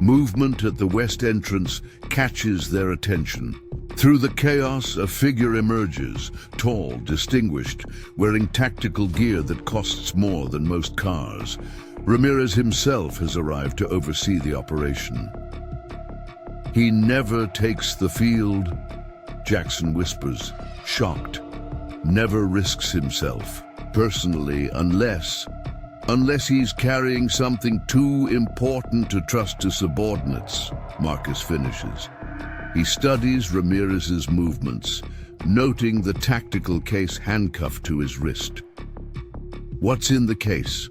Movement at the west entrance catches their attention. Through the chaos, a figure emerges, tall, distinguished, wearing tactical gear that costs more than most cars. Ramirez himself has arrived to oversee the operation. He never takes the field, Jackson whispers, shocked. Never risks himself, personally, unless he's carrying something too important to trust to subordinates, Marcus finishes. He studies Ramirez's movements, noting the tactical case handcuffed to his wrist. What's in the case?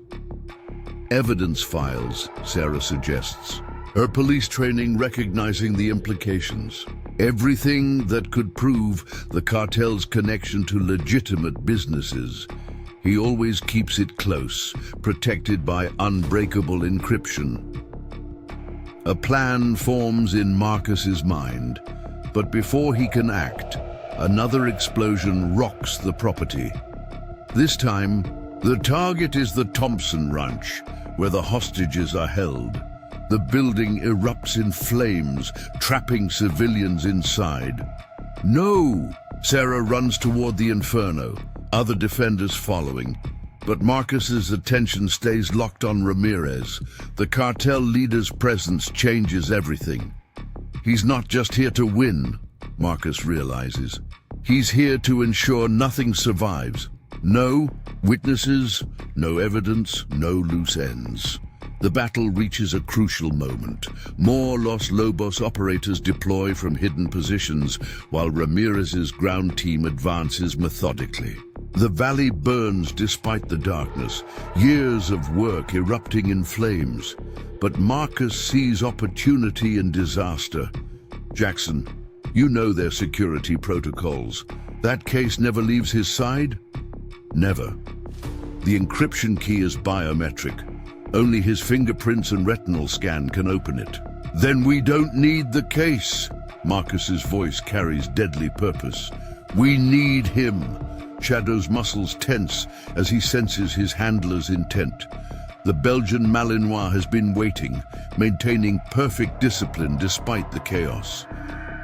Evidence files, Sarah suggests. Her police training recognizing the implications. Everything that could prove the cartel's connection to legitimate businesses. He always keeps it close, protected by unbreakable encryption. A plan forms in Marcus's mind, but before he can act, another explosion rocks the property. This time, the target is the Thompson Ranch, where the hostages are held. The building erupts in flames, trapping civilians inside. No! Sarah runs toward the inferno, other defenders following. But Marcus's attention stays locked on Ramirez. The cartel leader's presence changes everything. He's not just here to win, Marcus realizes. He's here to ensure nothing survives. No witnesses, no evidence, no loose ends. The battle reaches a crucial moment. More Los Lobos operators deploy from hidden positions, while Ramirez's ground team advances methodically. The valley burns despite the darkness, years of work erupting in flames. But Marcus sees opportunity in disaster. Jackson, you know their security protocols. That case never leaves his side? Never. The encryption key is biometric. Only his fingerprints and retinal scan can open it. Then we don't need the case. Marcus's voice carries deadly purpose. We need him. Shadow's muscles tense as he senses his handler's intent. The Belgian Malinois has been waiting, maintaining perfect discipline despite the chaos.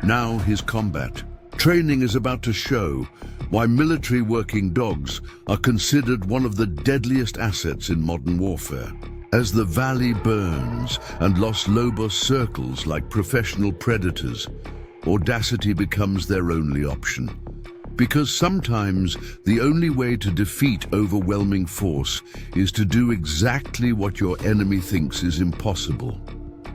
Now his combat. Training is about to show why military working dogs are considered one of the deadliest assets in modern warfare. As the valley burns and Los Lobos circles like professional predators, audacity becomes their only option. Because sometimes the only way to defeat overwhelming force is to do exactly what your enemy thinks is impossible,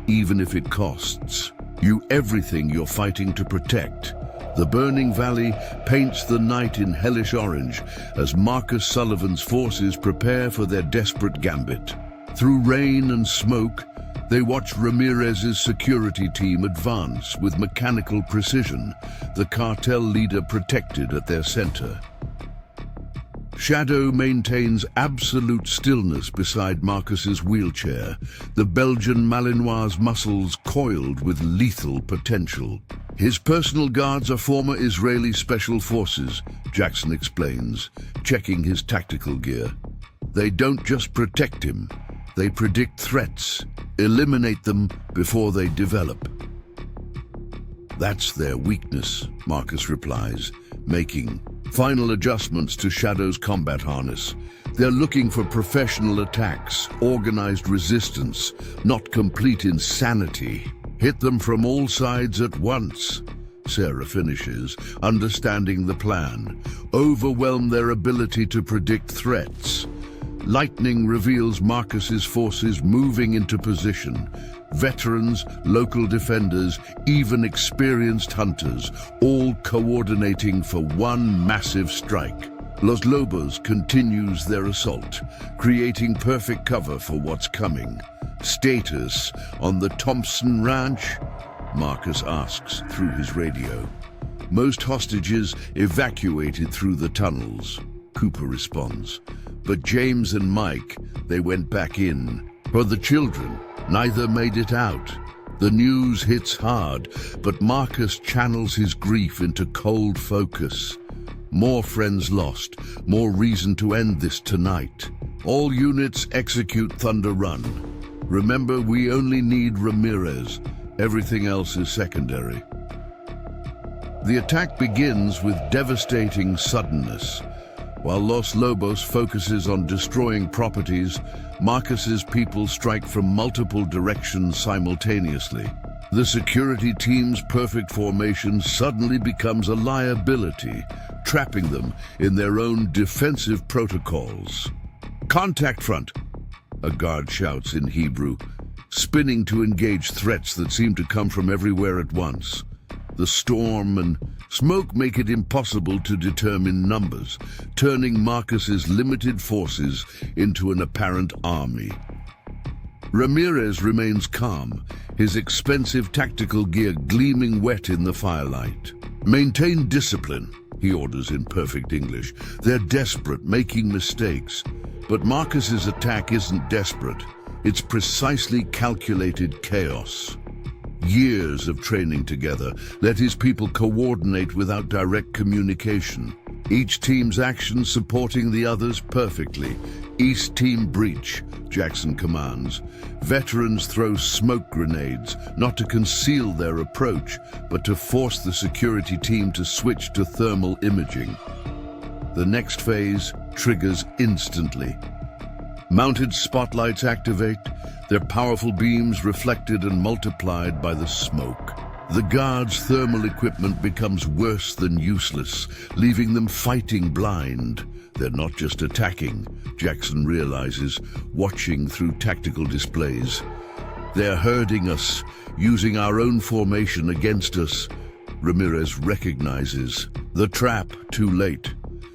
even if it costs you everything you're fighting to protect. The burning valley paints the night in hellish orange as Marcus Sullivan's forces prepare for their desperate gambit. Through rain and smoke, they watch Ramirez's security team advance with mechanical precision, the cartel leader protected at their center. Shadow maintains absolute stillness beside Marcus's wheelchair, the Belgian Malinois' muscles coiled with lethal potential. His personal guards are former Israeli special forces, Jackson explains, checking his tactical gear. They don't just protect him, they predict threats, eliminate them before they develop. That's their weakness, Marcus replies, making final adjustments to Shadow's combat harness. They're looking for professional attacks, organized resistance, not complete insanity. Hit them from all sides at once, Sarah finishes, understanding the plan. Overwhelm their ability to predict threats. Lightning reveals Marcus's forces moving into position. Veterans, local defenders, even experienced hunters, all coordinating for one massive strike. Los Lobos continues their assault, creating perfect cover for what's coming. Status on the Thompson Ranch? Marcus asks through his radio. Most hostages evacuated through the tunnels, Cooper responds. But James and Mike, they went back in. For the children, neither made it out. The news hits hard, but Marcus channels his grief into cold focus. More friends lost, more reason to end this tonight. All units execute Thunder Run. Remember, we only need Ramirez. Everything else is secondary. The attack begins with devastating suddenness. While Los Lobos focuses on destroying properties, Marcus's people strike from multiple directions simultaneously. The security team's perfect formation suddenly becomes a liability, trapping them in their own defensive protocols. Contact front, a guard shouts in Hebrew, spinning to engage threats that seem to come from everywhere at once. The storm and smoke make it impossible to determine numbers, turning Marcus's limited forces into an apparent army. Ramirez remains calm, his expensive tactical gear gleaming wet in the firelight. Maintain discipline, he orders in perfect English. They're desperate, making mistakes. But Marcus's attack isn't desperate. It's precisely calculated chaos. Years of training together let his people coordinate without direct communication. each team's actions supporting the others perfectly. East Team breach, Jackson commands. Veterans throw smoke grenades, not to conceal their approach, but to force the security team to switch to thermal imaging. The next phase triggers instantly. Mounted spotlights activate, their powerful beams reflected and multiplied by the smoke. The guards' thermal equipment becomes worse than useless, leaving them fighting blind. They're not just attacking, Jackson realizes, watching through tactical displays. They're herding us, using our own formation against us. Ramirez recognizes the trap too late.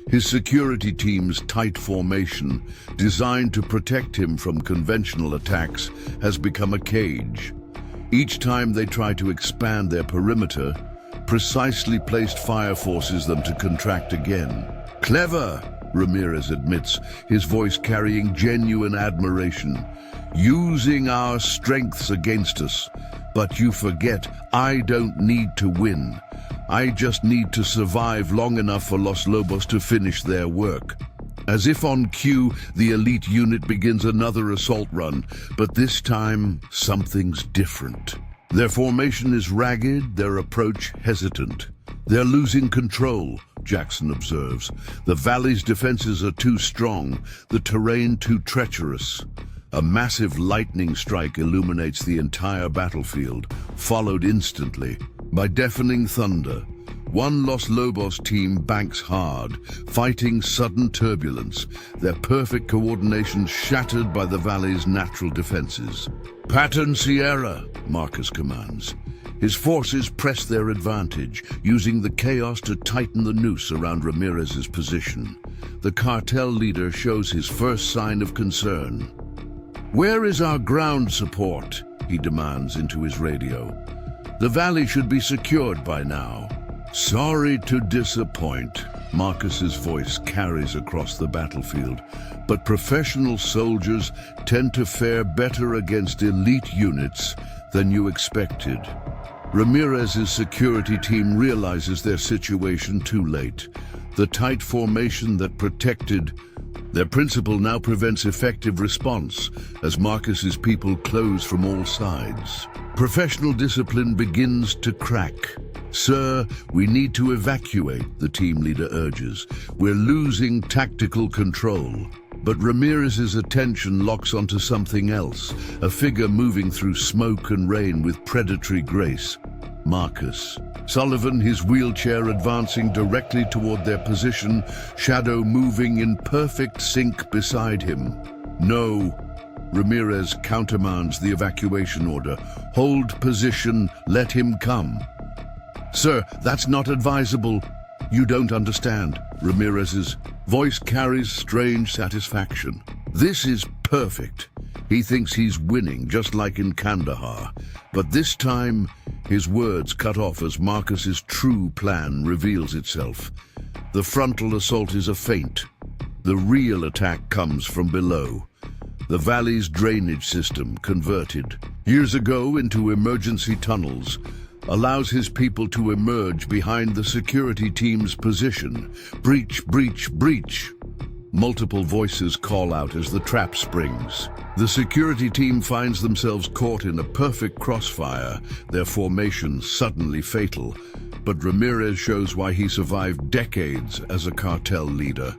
His security team's tight formation, designed to protect him from conventional attacks, has become a cage. Each time they try to expand their perimeter, precisely placed fire forces them to contract again. Clever, Ramirez admits, his voice carrying genuine admiration. Using our strengths against us. But you forget, I don't need to win. I just need to survive long enough for Los Lobos to finish their work. As if on cue, the elite unit begins another assault run, but this time, something's different. Their formation is ragged, their approach hesitant. They're losing control, Jackson observes. The valley's defenses are too strong, the terrain too treacherous. A massive lightning strike illuminates the entire battlefield, followed instantly by deafening thunder. One Los Lobos team banks hard, fighting sudden turbulence, their perfect coordination shattered by the valley's natural defenses. Pattern Sierra, Marcus commands. His forces press their advantage, using the chaos to tighten the noose around Ramirez's position. The cartel leader shows his first sign of concern. "Where is our ground support?" he demands into his radio. "The valley should be secured by now." "Sorry to disappoint," Marcus's voice carries across the battlefield, "but professional soldiers tend to fare better against elite units than you expected." Ramirez's security team realizes their situation too late. The tight formation that protected their principal now prevents effective response as Marcus's people close from all sides. Professional discipline begins to crack. "Sir, we need to evacuate," the team leader urges. "We're losing tactical control." But Ramirez's attention locks onto something else, a figure moving through smoke and rain with predatory grace. Marcus. Sullivan, his wheelchair advancing directly toward their position, shadow moving in perfect sync beside him. "No." Ramirez countermands the evacuation order. "Hold position, let him come." "Sir, that's not advisable." "You don't understand." Ramirez's voice carries strange satisfaction. "This is perfect." He thinks he's winning, just like in Kandahar. But this time, his words cut off as Marcus's true plan reveals itself. The frontal assault is a feint. The real attack comes from below. The valley's drainage system, converted years ago into emergency tunnels, allows his people to emerge behind the security team's position. "Breach, breach, breach!" Multiple voices call out as the trap springs. The security team finds themselves caught in a perfect crossfire, their formation suddenly fatal. But Ramirez shows why he survived decades as a cartel leader.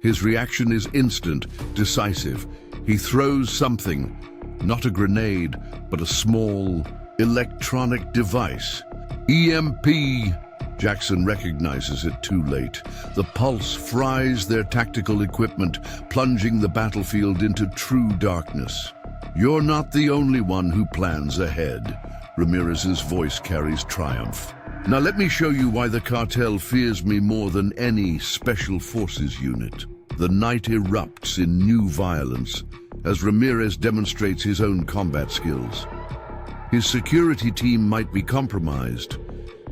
His reaction is instant, decisive. He throws something, not a grenade, but a small electronic device. EMP! Jackson recognizes it too late. The pulse fries their tactical equipment, plunging the battlefield into true darkness. "You're not the only one who plans ahead." Ramirez's voice carries triumph. "Now let me show you why the cartel fears me more than any special forces unit." The night erupts in new violence as Ramirez demonstrates his own combat skills. His security team might be compromised,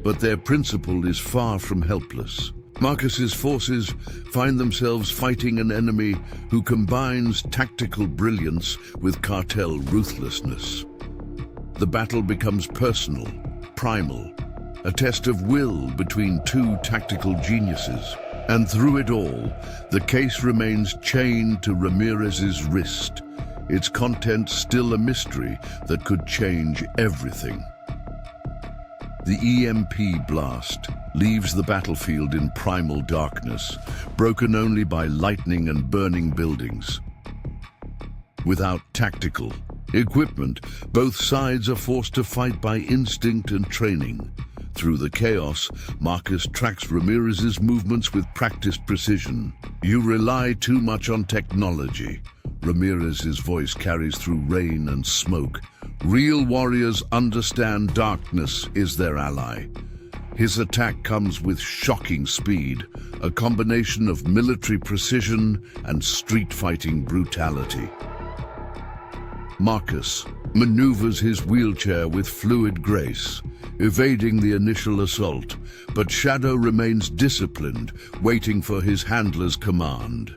but their principal is far from helpless. Marcus's forces find themselves fighting an enemy who combines tactical brilliance with cartel ruthlessness. The battle becomes personal, primal, a test of will between two tactical geniuses. And through it all, the case remains chained to Ramirez's wrist, its contents still a mystery that could change everything. The EMP blast leaves the battlefield in primal darkness, broken only by lightning and burning buildings. Without tactical equipment, both sides are forced to fight by instinct and training. Through the chaos, Marcus tracks Ramirez's movements with practiced precision. "You rely too much on technology." Ramirez's voice carries through rain and smoke. "Real warriors understand darkness is their ally." His attack comes with shocking speed, a combination of military precision and street-fighting brutality. Marcus maneuvers his wheelchair with fluid grace, evading the initial assault, but Shadow remains disciplined, waiting for his handler's command.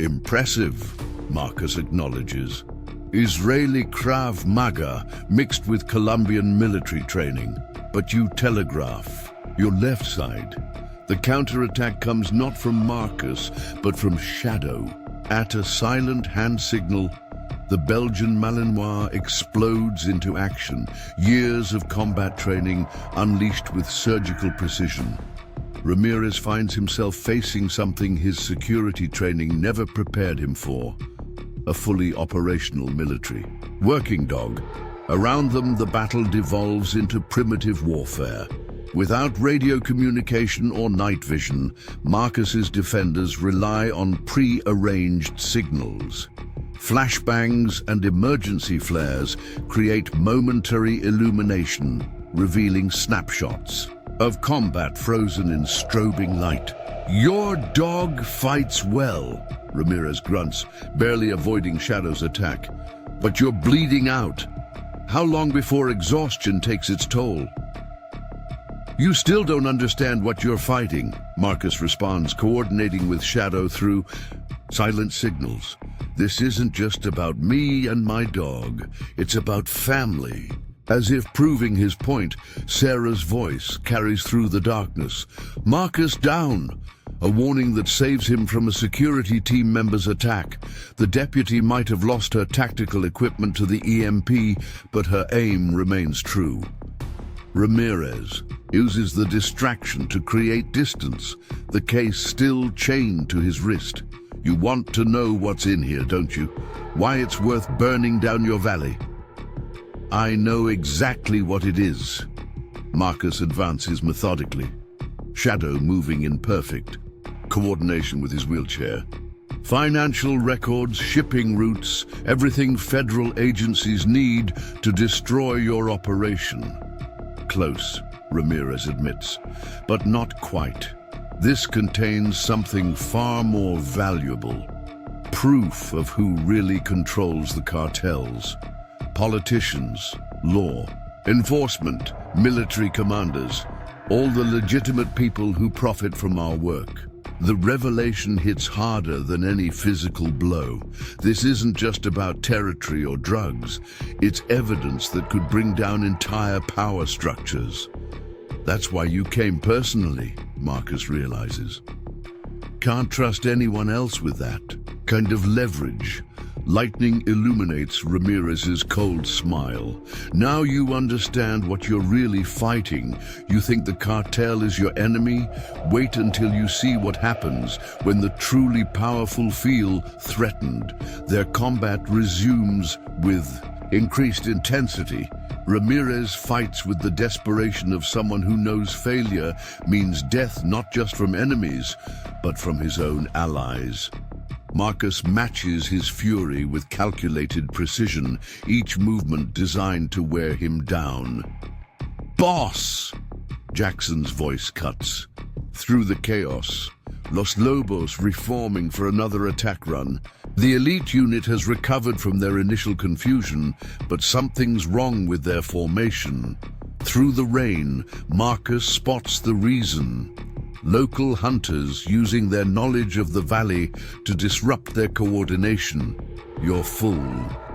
"Impressive," Marcus acknowledges. "Israeli Krav Maga mixed with Colombian military training. But you telegraph your left side." The counterattack comes not from Marcus, but from Shadow. At a silent hand signal, the Belgian Malinois explodes into action, years of combat training unleashed with surgical precision. Ramirez finds himself facing something his security training never prepared him for: a fully operational military working dog. Around them, the battle devolves into primitive warfare. Without radio communication or night vision, Marcus's defenders rely on pre-arranged signals. Flashbangs and emergency flares create momentary illumination, revealing snapshots of combat frozen in strobing light. "Your dog fights well," Ramirez grunts, barely avoiding Shadow's attack. "But you're bleeding out. How long before exhaustion takes its toll?" "You still don't understand what you're fighting," Marcus responds, coordinating with Shadow through silent signals. "This isn't just about me and my dog, it's about family." As if proving his point, Sarah's voice carries through the darkness. "Marcus down!" A warning that saves him from a security team member's attack. The deputy might have lost her tactical equipment to the EMP, but her aim remains true. Ramirez uses the distraction to create distance, the case still chained to his wrist. "You want to know what's in here, don't you? Why it's worth burning down your valley?" "I know exactly what it is." Marcus advances methodically, Shadow moving in perfect coordination with his wheelchair. "Financial records, shipping routes, everything federal agencies need to destroy your operation." "Close," Ramirez admits, "but not quite. This contains something far more valuable. Proof of who really controls the cartels. Politicians, law, enforcement, military commanders, all the legitimate people who profit from our work." The revelation hits harder than any physical blow. This isn't just about territory or drugs. It's evidence that could bring down entire power structures. "That's why you came personally," Marcus realizes. "Can't trust anyone else with that kind of leverage." Lightning illuminates Ramirez's cold smile. "Now you understand what you're really fighting. You think the cartel is your enemy? Wait until you see what happens when the truly powerful feel threatened. Their combat resumes with increased intensity." Ramirez fights with the desperation of someone who knows failure means death not just from enemies, but from his own allies. Marcus matches his fury with calculated precision, each movement designed to wear him down. "Boss!" Jackson's voice cuts through the chaos. Los Lobos reforming for another attack run. The elite unit has recovered from their initial confusion, but something's wrong with their formation. Through the rain, Marcus spots the reason. Local hunters using their knowledge of the valley to disrupt their coordination. "You're full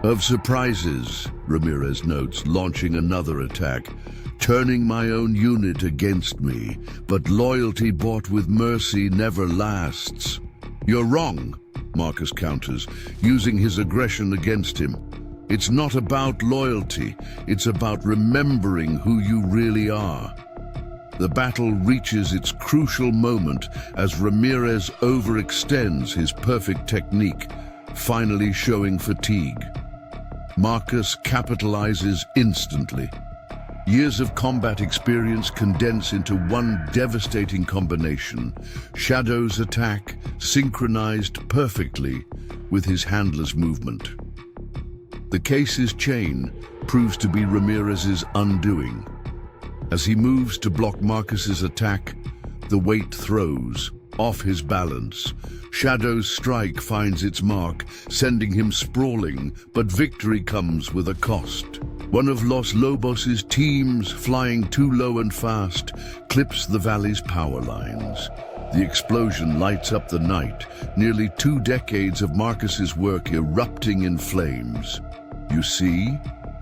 Of surprises, Ramirez notes, launching another attack, turning my own unit against me, but loyalty bought with mercy never lasts. You're wrong, Marcus counters, using his aggression against him. It's not about loyalty, it's about remembering who you really are. The battle reaches its crucial moment as Ramirez overextends his perfect technique, finally showing fatigue. Marcus capitalizes instantly. Years of combat experience condense into one devastating combination. Shadow's attack synchronized perfectly with his handler's movement. The case's chain proves to be Ramirez's undoing. As he moves to block Marcus's attack, the weight throws off his balance. Shadow's strike finds its mark, sending him sprawling, but victory comes with a cost. One of Los Lobos' teams, flying too low and fast, clips the valley's power lines. The explosion lights up the night, nearly 2 decades of Marcus's work erupting in flames. You see?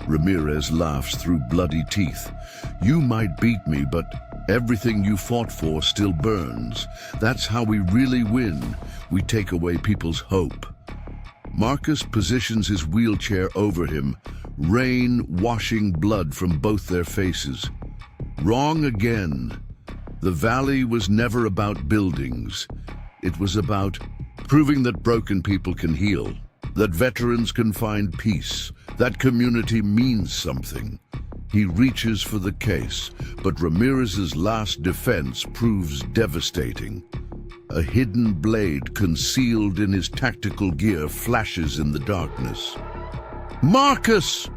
Ramirez laughs through bloody teeth. You might beat me, but everything you fought for still burns. That's how we really win. We take away people's hope. Marcus positions his wheelchair over him, rain washing blood from both their faces. Wrong again. The valley was never about buildings. It was about proving that broken people can heal, that veterans can find peace, that community means something. He reaches for the case, but Ramirez's last defense proves devastating. A hidden blade concealed in his tactical gear flashes in the darkness. Marcus!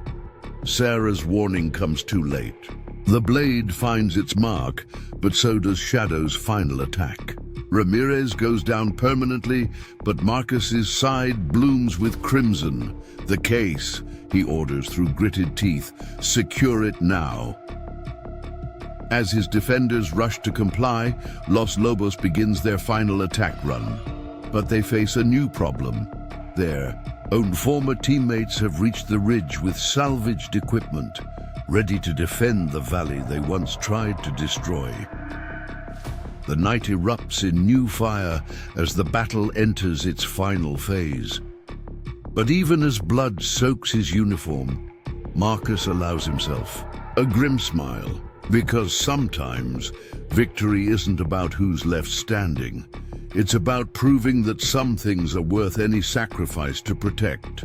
Sarah's warning comes too late. The blade finds its mark, but so does Shadow's final attack. Ramirez goes down permanently, but Marcus's side blooms with crimson. The case, he orders through gritted teeth, secure it now. As his defenders rush to comply, Los Lobos begins their final attack run. But they face a new problem. Their own former teammates have reached the ridge with salvaged equipment, ready to defend the valley they once tried to destroy. The night erupts in new fire as the battle enters its final phase. But even as blood soaks his uniform, Marcus allows himself a grim smile, because sometimes victory isn't about who's left standing. It's about proving that some things are worth any sacrifice to protect.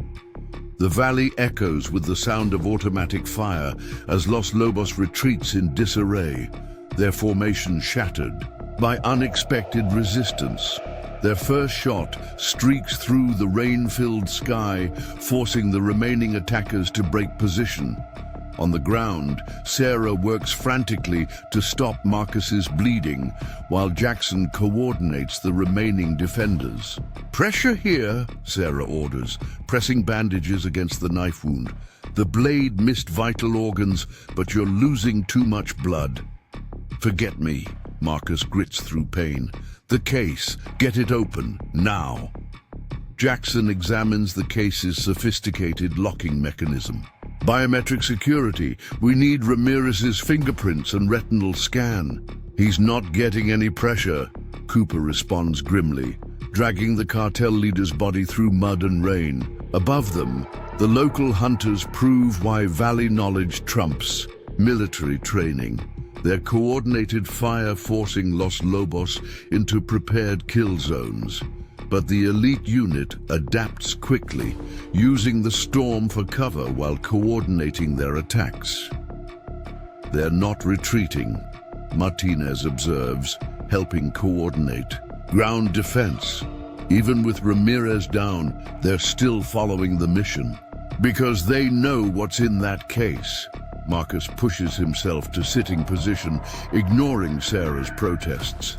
The valley echoes with the sound of automatic fire as Los Lobos retreats in disarray, their formation shattered by unexpected resistance. Their first shot streaks through the rain-filled sky, forcing the remaining attackers to break position. On the ground, Sarah works frantically to stop Marcus's bleeding, while Jackson coordinates the remaining defenders. Pressure here, Sarah orders, pressing bandages against the knife wound. The blade missed vital organs, but you're losing too much blood. Forget me, Marcus grits through pain. The case, get it open, now. Jackson examines the case's sophisticated locking mechanism. Biometric security, we need Ramirez's fingerprints and retinal scan. He's not getting any pressure, Cooper responds grimly, dragging the cartel leader's body through mud and rain. Above them, the local hunters prove why valley knowledge trumps military training. Their coordinated fire forcing Los Lobos into prepared kill zones. But the elite unit adapts quickly, using the storm for cover while coordinating their attacks. They're not retreating, Martinez observes, helping coordinate. Ground defense. Even with Ramirez down, they're still following the mission. Because they know what's in that case. Marcus pushes himself to sitting position, ignoring Sarah's protests.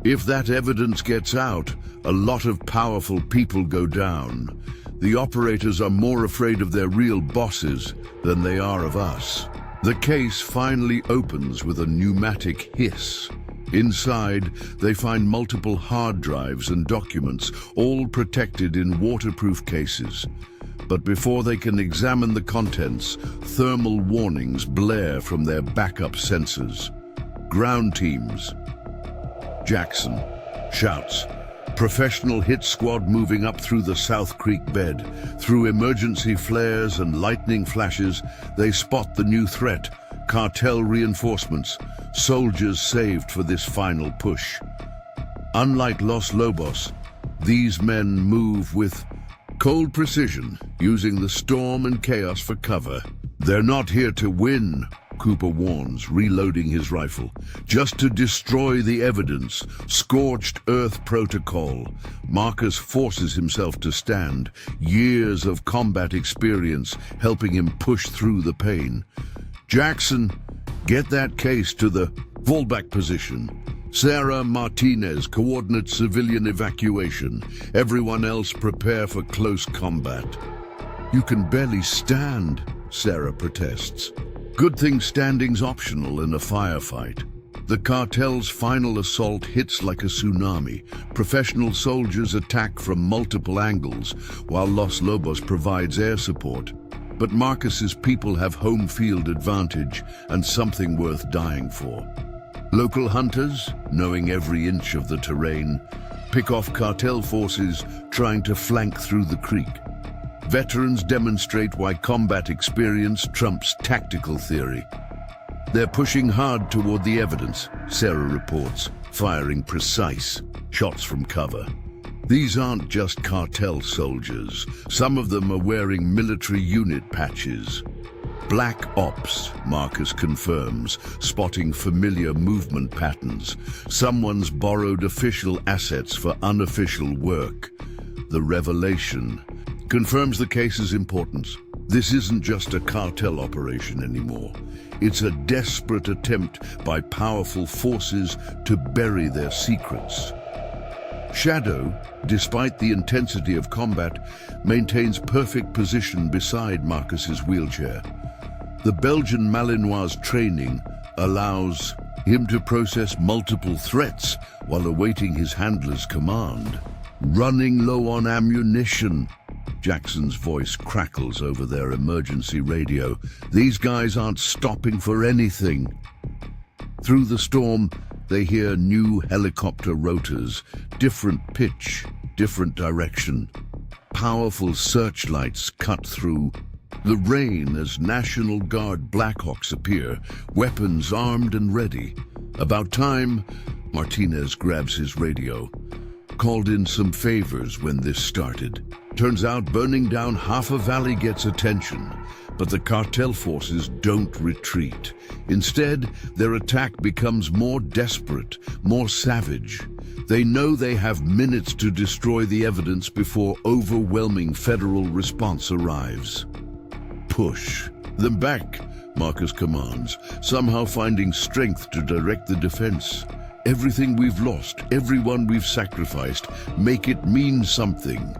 If that evidence gets out, a lot of powerful people go down. The operators are more afraid of their real bosses than they are of us. The case finally opens with a pneumatic hiss. Inside, they find multiple hard drives and documents, all protected in waterproof cases. But before they can examine the contents, thermal warnings blare from their backup sensors. Ground teams. Jackson shouts. Professional hit squad moving up through the South Creek bed. Through emergency flares and lightning flashes, they spot the new threat. Cartel reinforcements, soldiers saved for this final push. Unlike Los Lobos, these men move with cold precision, using the storm and chaos for cover. They're not here to win, Cooper warns, reloading his rifle. Just to destroy the evidence. Scorched earth protocol. Marcus forces himself to stand. Years of combat experience helping him push through the pain. Jackson, get that case to the fallback position. Sarah Martinez, coordinate civilian evacuation. Everyone else prepare for close combat. You can barely stand, Sarah protests. Good thing standing's optional in a firefight. The cartel's final assault hits like a tsunami. Professional soldiers attack from multiple angles, while Los Lobos provides air support. But Marcus's people have home field advantage and something worth dying for. Local hunters, knowing every inch of the terrain, pick off cartel forces trying to flank through the creek. Veterans demonstrate why combat experience trumps tactical theory. They're pushing hard toward the evidence, Sarah reports, firing precise shots from cover. These aren't just cartel soldiers. Some of them are wearing military unit patches. Black Ops, Marcus confirms, spotting familiar movement patterns. Someone's borrowed official assets for unofficial work. The revelation confirms the case's importance. This isn't just a cartel operation anymore. It's a desperate attempt by powerful forces to bury their secrets. Shadow, despite the intensity of combat, maintains perfect position beside Marcus's wheelchair. The Belgian Malinois training allows him to process multiple threats while awaiting his handler's command. Running low on ammunition, Jackson's voice crackles over their emergency radio. These guys aren't stopping for anything. Through the storm, they hear new helicopter rotors, different pitch, different direction. Powerful searchlights cut through the rain as National Guard Blackhawks appear, weapons armed and ready. About time, Martinez grabs his radio. Called in some favors when this started. Turns out burning down half a valley gets attention, but the cartel forces don't retreat. Instead, their attack becomes more desperate, more savage. They know they have minutes to destroy the evidence before overwhelming federal response arrives. Push them back, Marcus commands, somehow finding strength to direct the defense. Everything we've lost, everyone we've sacrificed, make it mean something.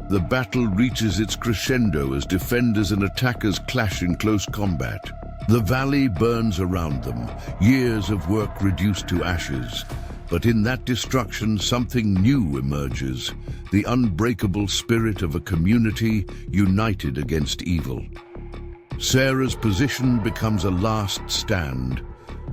The battle reaches its crescendo as defenders and attackers clash in close combat. The valley burns around them, years of work reduced to ashes. But in that destruction, something new emerges, the unbreakable spirit of a community united against evil. Sarah's position becomes a last stand.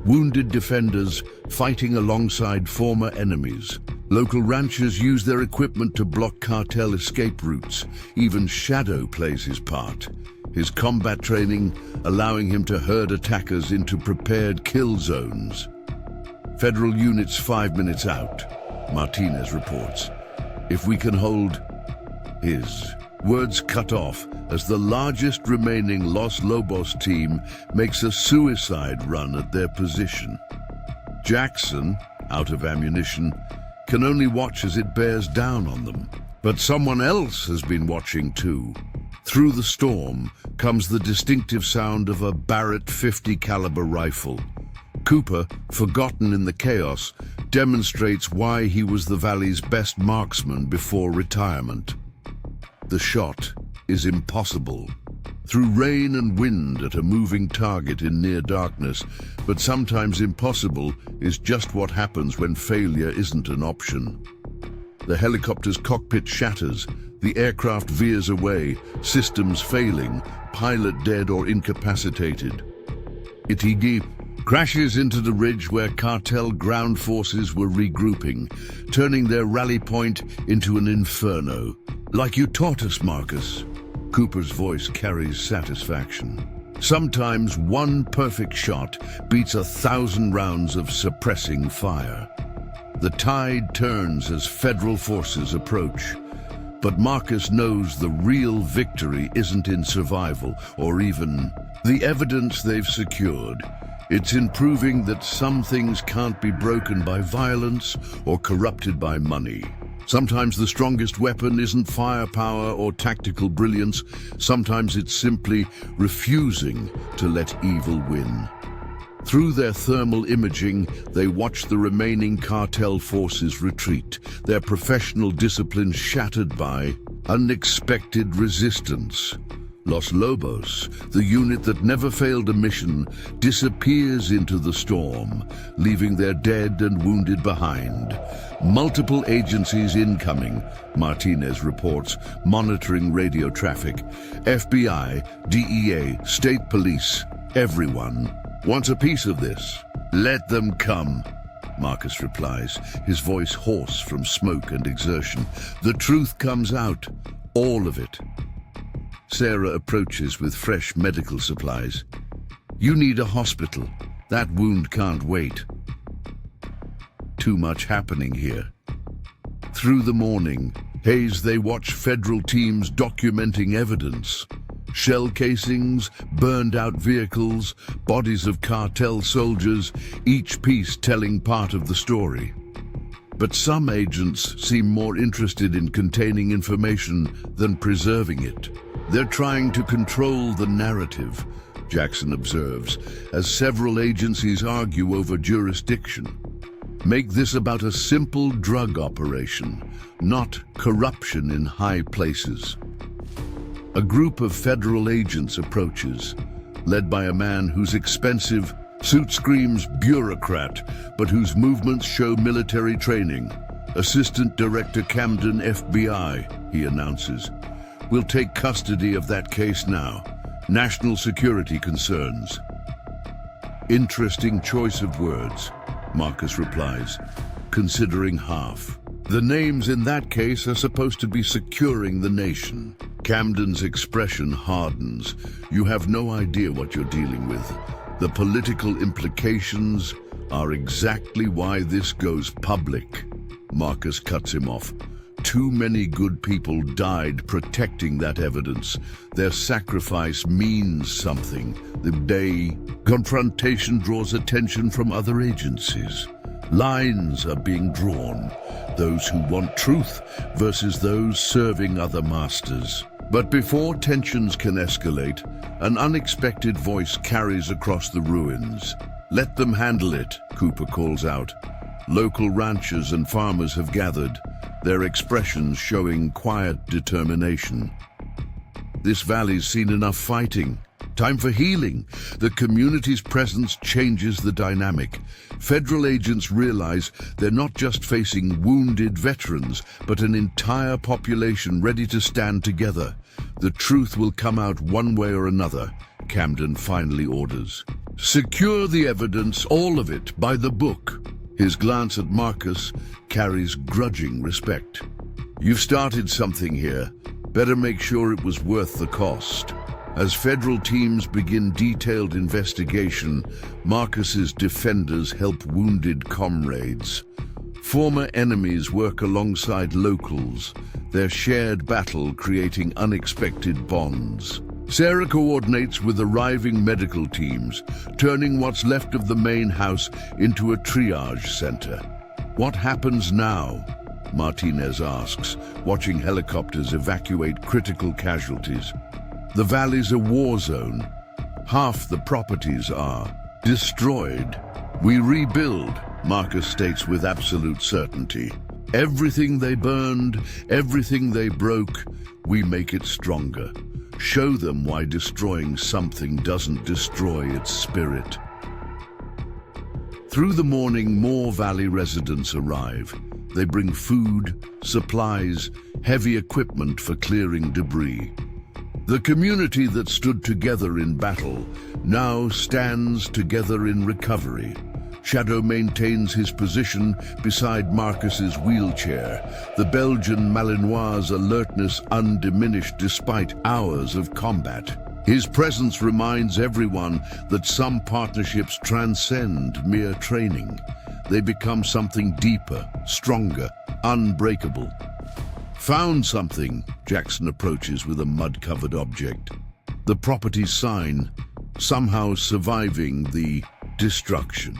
Wounded defenders fighting alongside former enemies. Local ranchers use their equipment to block cartel escape routes. Even Shadow plays his part. His combat training allowing him to herd attackers into prepared kill zones. Federal units 5 minutes out, Martinez reports. If we can hold his words cut off as the largest remaining Los Lobos team makes a suicide run at their position. Jackson, out of ammunition, can only watch as it bears down on them. But someone else has been watching too. Through the storm comes the distinctive sound of a Barrett .50 caliber rifle. Cooper, forgotten in the chaos, demonstrates why he was the valley's best marksman before retirement. The shot is impossible. Through rain and wind at a moving target in near darkness, but sometimes impossible is just what happens when failure isn't an option. The helicopter's cockpit shatters, The aircraft veers away, systems failing, pilot dead or incapacitated. Itigi crashes into the ridge where Cartel ground forces were regrouping, turning their rally point into an inferno. Like you taught us, Marcus. Cooper's voice carries satisfaction. Sometimes one perfect shot beats 1,000 rounds of suppressing fire. The tide turns as federal forces approach. But Marcus knows the real victory isn't in survival or even the evidence they've secured. It's in proving that some things can't be broken by violence or corrupted by money. Sometimes the strongest weapon isn't firepower or tactical brilliance. Sometimes it's simply refusing to let evil win. Through their thermal imaging, they watch the remaining cartel forces retreat, their professional discipline shattered by unexpected resistance. Los Lobos, the unit that never failed a mission, disappears into the storm, leaving their dead and wounded behind. Multiple agencies incoming, Martinez reports, monitoring radio traffic. FBI, DEA, state police, everyone wants a piece of this. Let them come, Marcus replies, his voice hoarse from smoke and exertion. The truth comes out, all of it. Sarah approaches with fresh medical supplies. You need a hospital. That wound can't wait. Too much happening here. Through the morning, they watch federal teams documenting evidence. Shell casings, burned out vehicles, bodies of cartel soldiers, each piece telling part of the story. But some agents seem more interested in containing information than preserving it. They're trying to control the narrative, Jackson observes, as several agencies argue over jurisdiction. Make this about a simple drug operation, not corruption in high places. A group of federal agents approaches, led by a man whose expensive suit screams bureaucrat, but whose movements show military training. Assistant Director Camden, FBI, he announces. We'll take custody of that case now. National security concerns. Interesting choice of words, Marcus replies, considering half. The names in that case are supposed to be securing the nation. Camden's expression hardens. You have no idea what you're dealing with. The political implications are exactly why this goes public. Marcus cuts him off. Too many good people died protecting that evidence. Their sacrifice means something. The day confrontation draws attention from other agencies. Lines are being drawn. Those who want truth versus those serving other masters. But before tensions can escalate, an unexpected voice carries across the ruins. Let them handle it, Cooper calls out. Local ranchers and farmers have gathered, their expressions showing quiet determination. This valley's seen enough fighting. Time for healing. The community's presence changes the dynamic. Federal agents realize they're not just facing wounded veterans, but an entire population ready to stand together. The truth will come out one way or another, Camden finally orders. Secure the evidence, all of it, by the book. His glance at Marcus carries grudging respect. You've started something here. Better make sure it was worth the cost. As federal teams begin detailed investigation, Marcus's defenders help wounded comrades. Former enemies work alongside locals, their shared battle creating unexpected bonds. Sarah coordinates with arriving medical teams, turning what's left of the main house into a triage center. What happens now? Martinez asks, watching helicopters evacuate critical casualties. The valley's a war zone. Half the properties are destroyed. We rebuild, Marcus states with absolute certainty. Everything they burned, everything they broke, we make it stronger. Show them why destroying something doesn't destroy its spirit. Through the morning, more valley residents arrive. They bring food, supplies, heavy equipment for clearing debris. The community that stood together in battle now stands together in recovery. Shadow maintains his position beside Marcus's wheelchair, the Belgian Malinois' alertness undiminished despite hours of combat. His presence reminds everyone that some partnerships transcend mere training. They become something deeper, stronger, unbreakable. Found something, Jackson approaches with a mud-covered object. The property's sign, somehow surviving the destruction.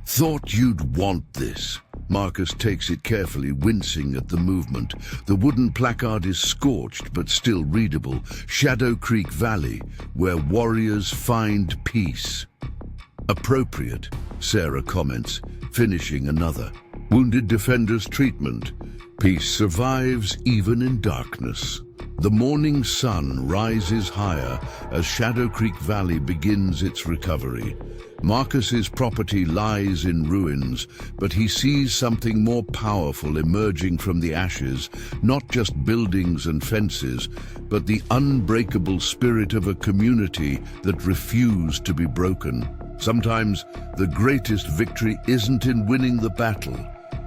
Thought you'd want this. Marcus takes it carefully, wincing at the movement. The wooden placard is scorched but still readable. Shadow Creek Valley, where warriors find peace. Appropriate, Sarah comments, finishing another. Wounded defenders treatment. Peace survives even in darkness. The morning sun rises higher as Shadow Creek Valley begins its recovery. Marcus's property lies in ruins, but he sees something more powerful emerging from the ashes, not just buildings and fences, but the unbreakable spirit of a community that refused to be broken. Sometimes the greatest victory isn't in winning the battle.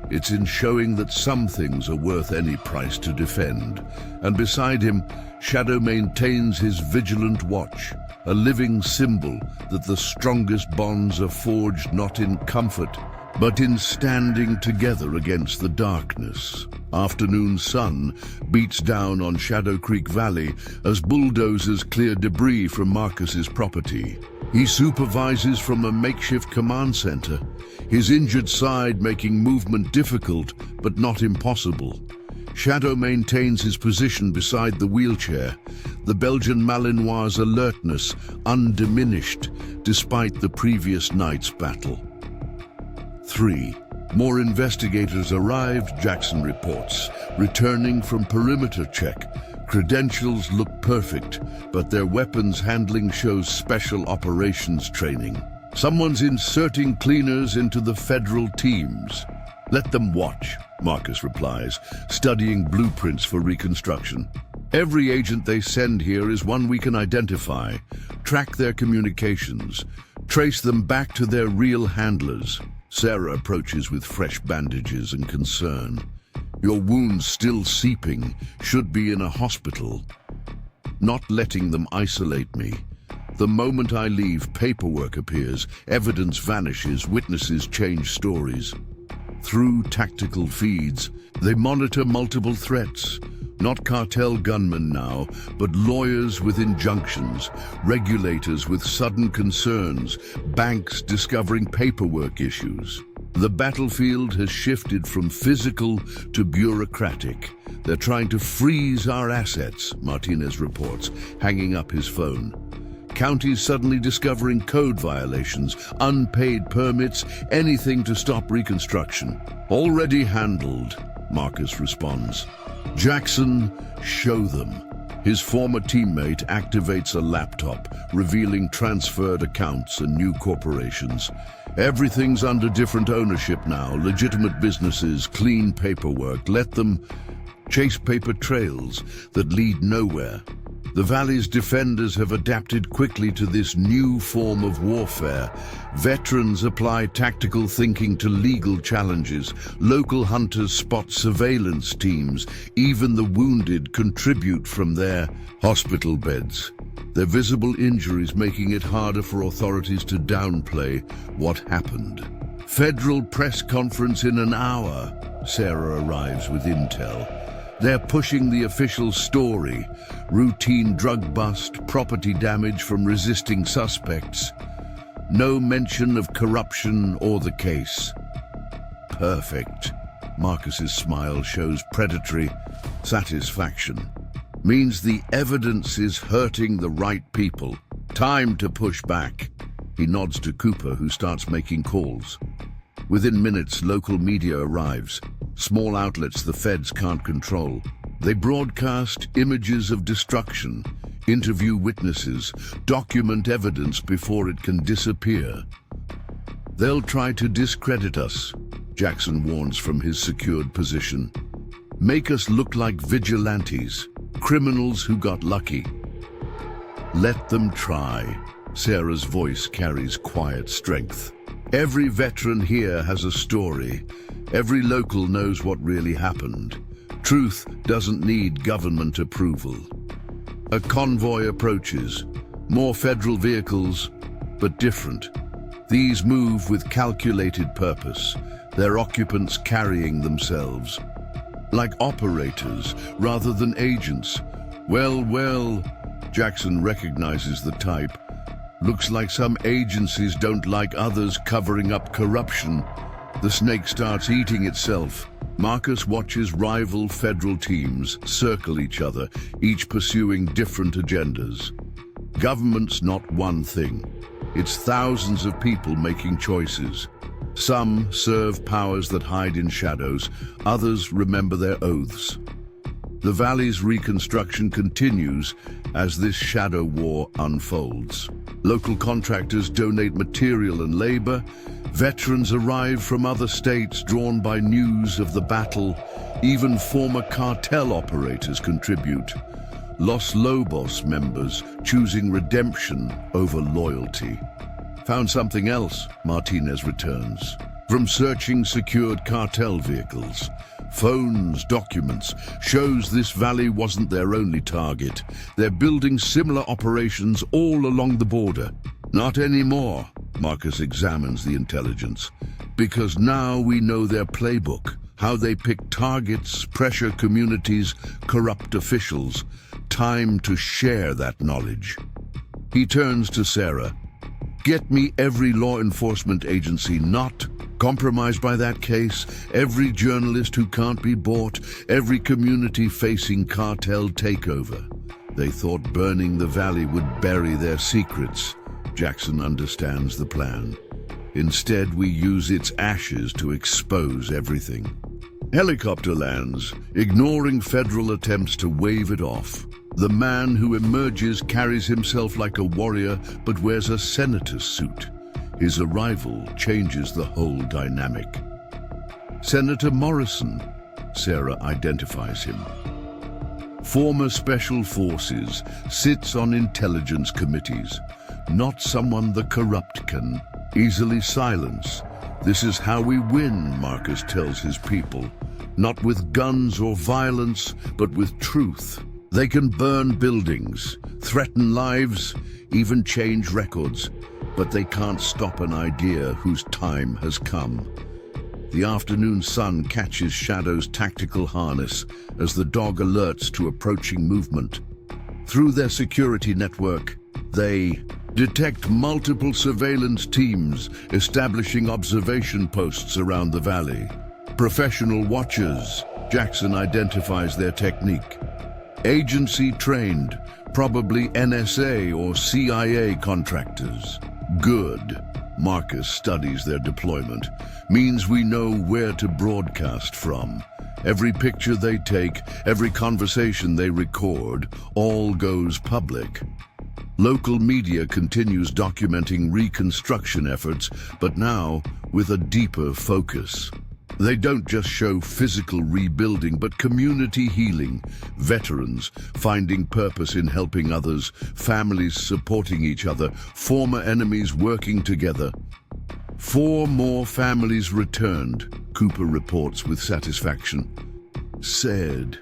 It's in showing that some things are worth any price to defend. And beside him, Shadow maintains his vigilant watch, a living symbol that the strongest bonds are forged not in comfort, but in standing together against the darkness. Afternoon sun beats down on Shadow Creek Valley as bulldozers clear debris from Marcus's property. He supervises from a makeshift command center, his injured side making movement difficult but not impossible. Shadow maintains his position beside the wheelchair, the Belgian Malinois' alertness undiminished despite the previous night's battle. 3. More investigators arrived, Jackson reports, returning from perimeter check. Credentials look perfect, but their weapons handling shows special operations training. Someone's inserting cleaners into the federal teams. Let them watch, Marcus replies, studying blueprints for reconstruction. Every agent they send here is one we can identify, track their communications, trace them back to their real handlers. Sarah approaches with fresh bandages and concern. Your wounds still seeping, should be in a hospital. Not letting them isolate me. The moment I leave, paperwork appears, evidence vanishes, witnesses change stories. Through tactical feeds, they monitor multiple threats. Not cartel gunmen now, but lawyers with injunctions, regulators with sudden concerns, banks discovering paperwork issues. The battlefield has shifted from physical to bureaucratic. They're trying to freeze our assets, Martinez reports, hanging up his phone. Counties suddenly discovering code violations, unpaid permits, anything to stop reconstruction. Already handled, Marcus responds. Jackson, show them. His former teammate activates a laptop, revealing transferred accounts and new corporations. Everything's under different ownership now, legitimate businesses, clean paperwork. Let them chase paper trails that lead nowhere. The Valley's defenders have adapted quickly to this new form of warfare. Veterans apply tactical thinking to legal challenges. Local hunters spot surveillance teams. Even the wounded contribute from their hospital beds. Their visible injuries making it harder for authorities to downplay what happened. Federal press conference in an hour. Sarah arrives with intel. They're pushing the official story. Routine drug bust, property damage from resisting suspects. No mention of corruption or the case. Perfect. Marcus's smile shows predatory satisfaction. Means the evidence is hurting the right people. Time to push back. He nods to Cooper, who starts making calls. Within minutes, local media arrives. Small outlets the feds can't control. They broadcast images of destruction, interview witnesses, document evidence before it can disappear. They'll try to discredit us, Jackson warns from his secured position. Make us look like vigilantes, criminals who got lucky. Let them try. Sarah's voice carries quiet strength. Every veteran here has a story. Every local knows what really happened. Truth doesn't need government approval. A convoy approaches. More federal vehicles, but different. These move with calculated purpose, their occupants carrying themselves. Like operators rather than agents. Well, Jackson recognizes the type. Looks like some agencies don't like others covering up corruption. The snake starts eating itself. Marcus watches rival federal teams circle each other, each pursuing different agendas. Government's not one thing. It's thousands of people making choices. Some serve powers that hide in shadows, others remember their oaths. The valley's reconstruction continues as this shadow war unfolds. Local contractors donate material and labor. Veterans arrive from other states drawn by news of the battle. Even former cartel operators contribute. Los Lobos members choosing redemption over loyalty. Found something else, Martinez returns. From searching secured cartel vehicles, phones, documents, shows this valley wasn't their only target. They're building similar operations all along the border. Not anymore, Marcus examines the intelligence, because now we know their playbook, how they pick targets, pressure communities, corrupt officials. Time to share that knowledge. He turns to Sarah. Get me every law enforcement agency not compromised by that case, every journalist who can't be bought, every community facing cartel takeover. They thought burning the valley would bury their secrets. Jackson understands the plan. Instead, we use its ashes to expose everything. Helicopter lands, ignoring federal attempts to wave it off. The man who emerges carries himself like a warrior but wears a senator's suit. His arrival changes the whole dynamic. Senator Morrison, Sarah identifies him. Former special forces, sits on intelligence committees. Not someone the corrupt can easily silence. This is how we win, Marcus tells his people. Not with guns or violence, but with truth. They can burn buildings, threaten lives, even change records, but they can't stop an idea whose time has come. The afternoon sun catches Shadow's tactical harness as the dog alerts to approaching movement. Through their security network, they detect multiple surveillance teams establishing observation posts around the valley. Professional watchers, Jackson identifies their technique. Agency trained, probably NSA or CIA contractors. Good. Marcus studies their deployment. Means we know where to broadcast from. Every picture they take, every conversation they record, all goes public. Local media continues documenting reconstruction efforts, but now with a deeper focus. They don't just show physical rebuilding, but community healing, veterans finding purpose in helping others, families supporting each other, former enemies working together. 4 more families returned, Cooper reports with satisfaction. Said,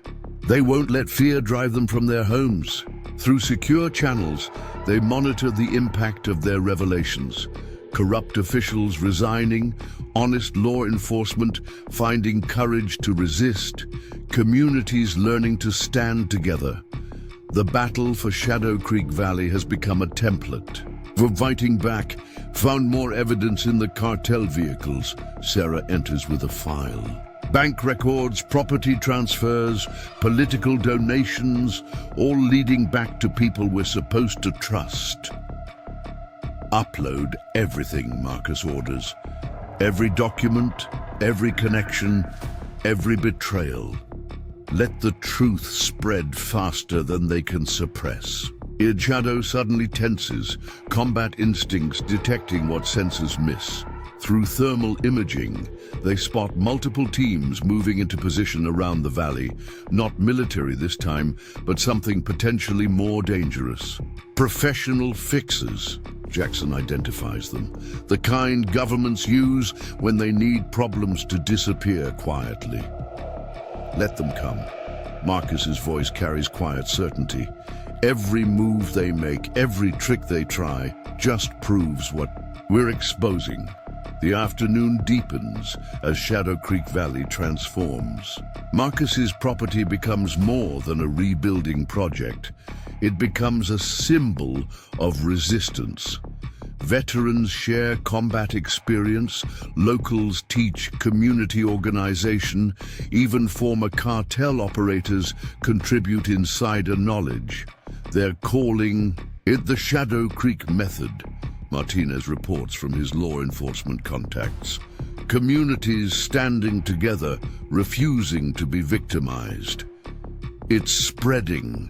they won't let fear drive them from their homes. Through secure channels, they monitor the impact of their revelations. Corrupt officials resigning, honest law enforcement finding courage to resist, communities learning to stand together. The battle for Shadow Creek Valley has become a template. For fighting back, found more evidence in the cartel vehicles. Sarah enters with a file. Bank records, property transfers, political donations, all leading back to people we're supposed to trust. Upload everything, Marcus orders. Every document, every connection, every betrayal. Let the truth spread faster than they can suppress. Shadow suddenly tenses, combat instincts detecting what sensors miss. Through thermal imaging, They spot multiple teams moving into position around the valley. Not military this time, but something potentially more dangerous. Professional fixers, Jackson identifies them. The kind governments use when they need problems to disappear quietly. Let them come. Marcus's voice carries quiet certainty. Every move they make, every trick they try, just proves what we're exposing. The afternoon deepens as Shadow Creek Valley transforms. Marcus's property becomes more than a rebuilding project. It becomes a symbol of resistance. Veterans share combat experience, locals teach community organization, even former cartel operators contribute insider knowledge. They're calling it the Shadow Creek Method, Martinez reports from his law enforcement contacts. Communities standing together, refusing to be victimized. It's spreading.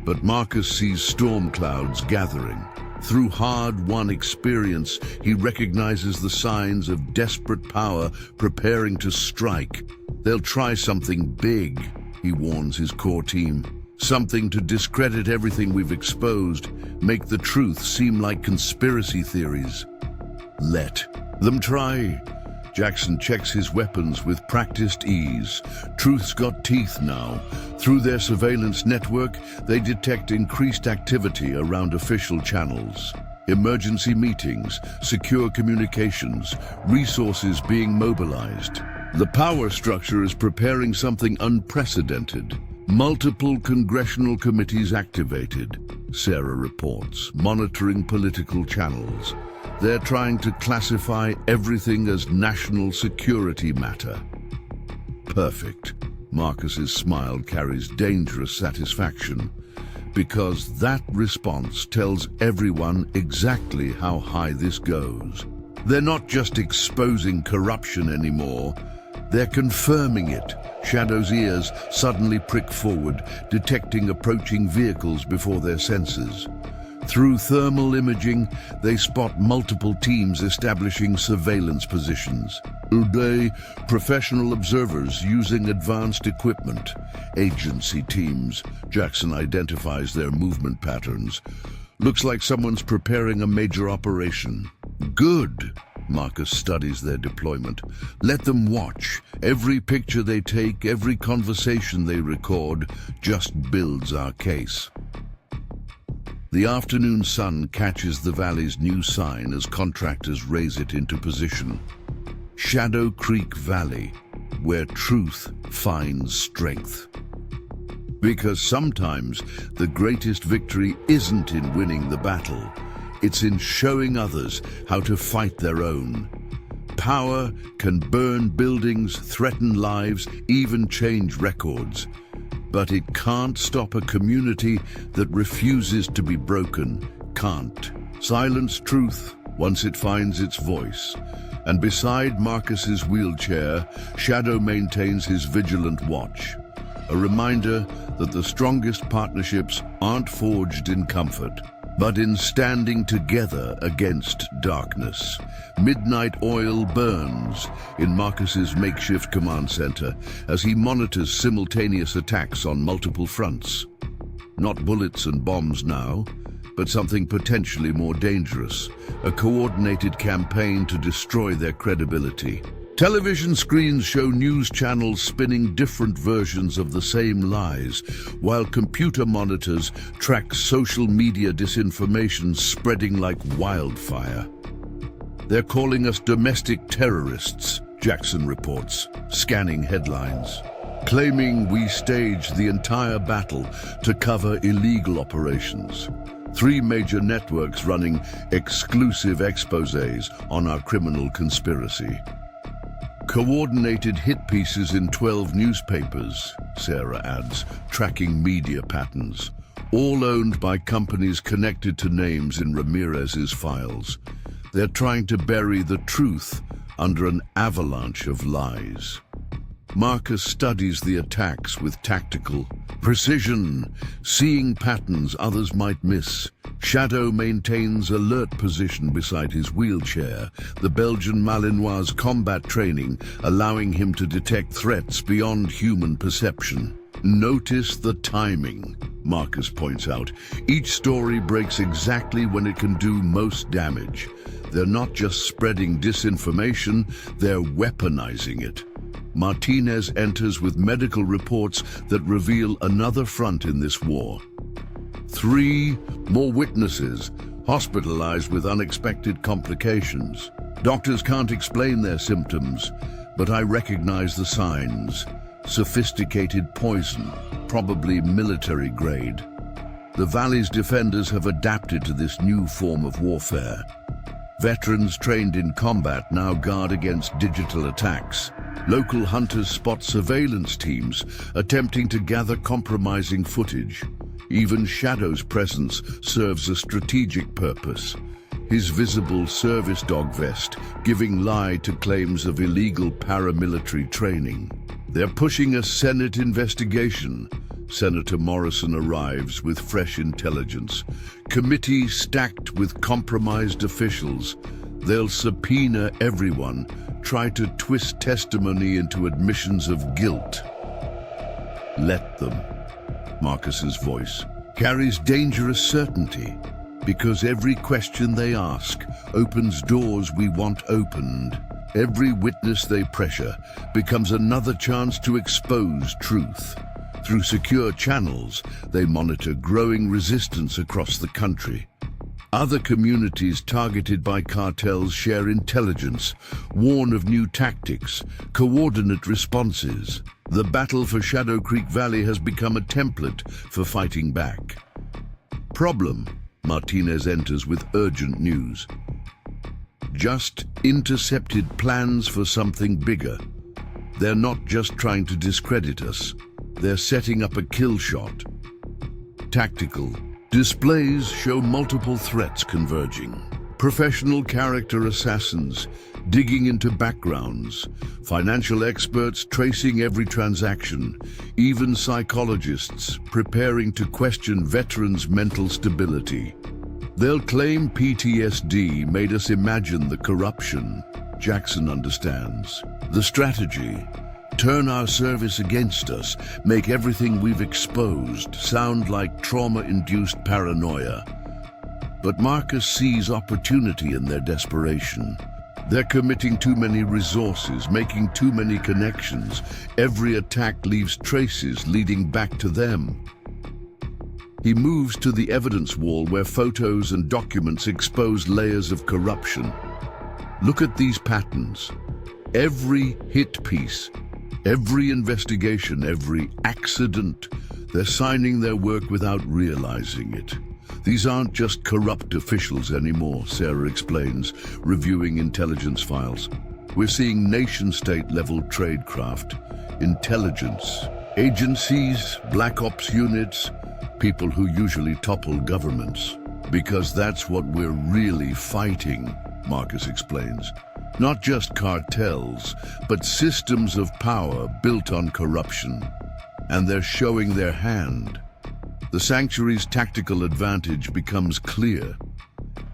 But Marcus sees storm clouds gathering. Through hard-won experience, he recognizes the signs of desperate power preparing to strike. They'll try something big, he warns his core team. Something to discredit everything we've exposed, make the truth seem like conspiracy theories. Let them try. Jackson checks his weapons with practiced ease. Truth's got teeth now. Through their surveillance network, they detect increased activity around official channels. Emergency meetings, secure communications, resources being mobilized. The power structure is preparing something unprecedented. Multiple congressional committees activated, Sarah reports, monitoring political channels. They're trying to classify everything as national security matter. Perfect. Marcus's smile carries dangerous satisfaction, because that response tells everyone exactly how high this goes. They're not just exposing corruption anymore, they're confirming it. Shadow's ears suddenly prick forward, detecting approaching vehicles before their senses. Through thermal imaging, they spot multiple teams establishing surveillance positions. Today, professional observers using advanced equipment. Agency teams. Jackson identifies their movement patterns. Looks like someone's preparing a major operation. Good. Marcus studies their deployment. Let them watch. Every picture they take, every conversation they record, just builds our case. The afternoon sun catches the valley's new sign as contractors raise it into position. Shadow Creek Valley, where truth finds strength. Because sometimes the greatest victory isn't in winning the battle. It's in showing others how to fight their own. Power can burn buildings, threaten lives, even change records. But it can't stop a community that refuses to be broken. Can't. Silence truth once it finds its voice. And beside Marcus's wheelchair, Shadow maintains his vigilant watch. A reminder that the strongest partnerships aren't forged in comfort, but in standing together against darkness. Midnight oil burns in Marcus's makeshift command center as he monitors simultaneous attacks on multiple fronts. Not bullets and bombs now, but something potentially more dangerous, a coordinated campaign to destroy their credibility. Television screens show news channels spinning different versions of the same lies, while computer monitors track social media disinformation spreading like wildfire. They're calling us domestic terrorists, Jackson reports, scanning headlines, claiming we staged the entire battle to cover illegal operations. 3 major networks running exclusive exposés on our criminal conspiracy. Coordinated hit pieces in 12 newspapers, Sarah adds, tracking media patterns, all owned by companies connected to names in Ramirez's files. They're trying to bury the truth under an avalanche of lies. Marcus studies the attacks with tactical precision, seeing patterns others might miss. Shadow maintains alert position beside his wheelchair, the Belgian Malinois' combat training allowing him to detect threats beyond human perception. Notice the timing, Marcus points out. Each story breaks exactly when it can do most damage. They're not just spreading disinformation, they're weaponizing it. Martinez enters with medical reports that reveal another front in this war. 3 more witnesses hospitalized with unexpected complications. Doctors can't explain their symptoms, but I recognize the signs. Sophisticated poison, probably military grade. The Valley's defenders have adapted to this new form of warfare. Veterans trained in combat now guard against digital attacks. Local hunters spot surveillance teams attempting to gather compromising footage. Even Shadow's presence serves a strategic purpose. His visible service dog vest giving lie to claims of illegal paramilitary training. They're pushing a Senate investigation. Senator Morrison arrives with fresh intelligence. Committee stacked with compromised officials. They'll subpoena everyone, try to twist testimony into admissions of guilt. Let them. Marcus's voice carries dangerous certainty, because every question they ask opens doors we want opened. Every witness they pressure becomes another chance to expose truth. Through secure channels, they monitor growing resistance across the country. Other communities targeted by cartels share intelligence, warn of new tactics, coordinate responses. The battle for Shadow Creek Valley has become a template for fighting back. Problem: Martinez enters with urgent news. Just intercepted plans for something bigger. They're not just trying to discredit us. They're setting up a kill shot. Tactical. Displays show multiple threats converging. Professional character assassins digging into backgrounds. Financial experts tracing every transaction. Even psychologists preparing to question veterans' mental stability. They'll claim PTSD made us imagine the corruption. Jackson understands. The strategy: turn our service against us, make everything we've exposed sound like trauma-induced paranoia. But Marcus sees opportunity in their desperation. They're committing too many resources, making too many connections. Every attack leaves traces leading back to them. He moves to the evidence wall where photos and documents expose layers of corruption. Look at these patterns. Every hit piece, every investigation, every accident, they're signing their work without realizing it. These aren't just corrupt officials anymore, Sarah explains, reviewing intelligence files. We're seeing nation-state level tradecraft, intelligence, agencies, black ops units, people who usually topple governments. Because that's what we're really fighting, Marcus explains. Not just cartels, but systems of power built on corruption. And they're showing their hand. The Sanctuary's tactical advantage becomes clear.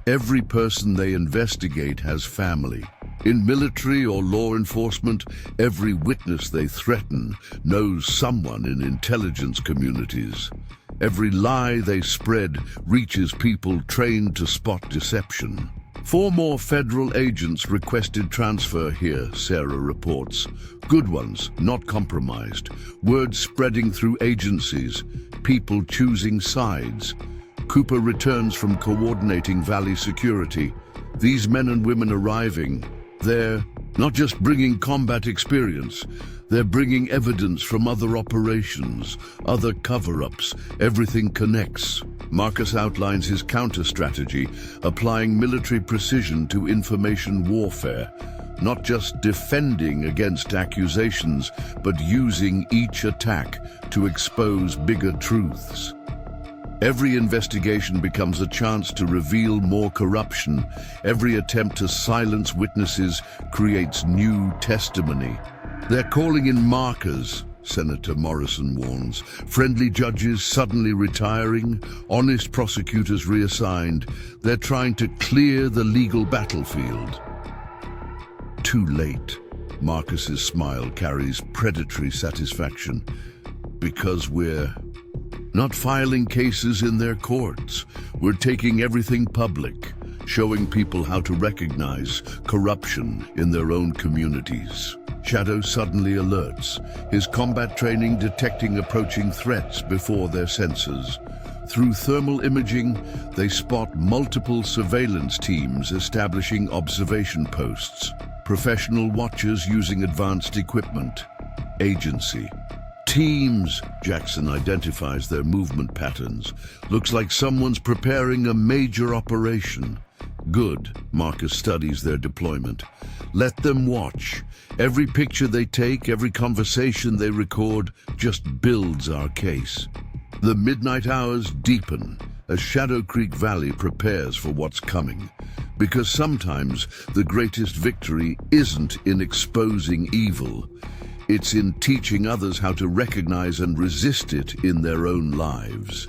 Every person they investigate has family. In military or law enforcement, every witness they threaten knows someone in intelligence communities. Every lie they spread reaches people trained to spot deception. 4 more federal agents requested transfer here, Sarah reports. Good ones, not compromised. Word spreading through agencies, people choosing sides. Cooper returns from coordinating Valley security. These men and women arriving, they're not just bringing combat experience, they're bringing evidence from other operations, other cover-ups. Everything connects. Marcus outlines his counter-strategy, applying military precision to information warfare, not just defending against accusations, but using each attack to expose bigger truths. Every investigation becomes a chance to reveal more corruption. Every attempt to silence witnesses creates new testimony. They're calling in markers, Senator Morrison warns. Friendly judges suddenly retiring, honest prosecutors reassigned. They're trying to clear the legal battlefield. Too late. Marcus's smile carries predatory satisfaction. Because we're not filing cases in their courts. We're taking everything public, showing people how to recognize corruption in their own communities. Shadow suddenly alerts, his combat training detecting approaching threats before their senses. Through thermal imaging, they spot multiple surveillance teams establishing observation posts, professional watchers using advanced equipment. Agency. Teams, Jackson identifies their movement patterns. Looks like someone's preparing a major operation. Good, Marcus studies their deployment. Let them watch. Every picture they take, every conversation they record, just builds our case. The midnight hours deepen as Shadow Creek Valley prepares for what's coming. Because sometimes the greatest victory isn't in exposing evil. It's in teaching others how to recognize and resist it in their own lives.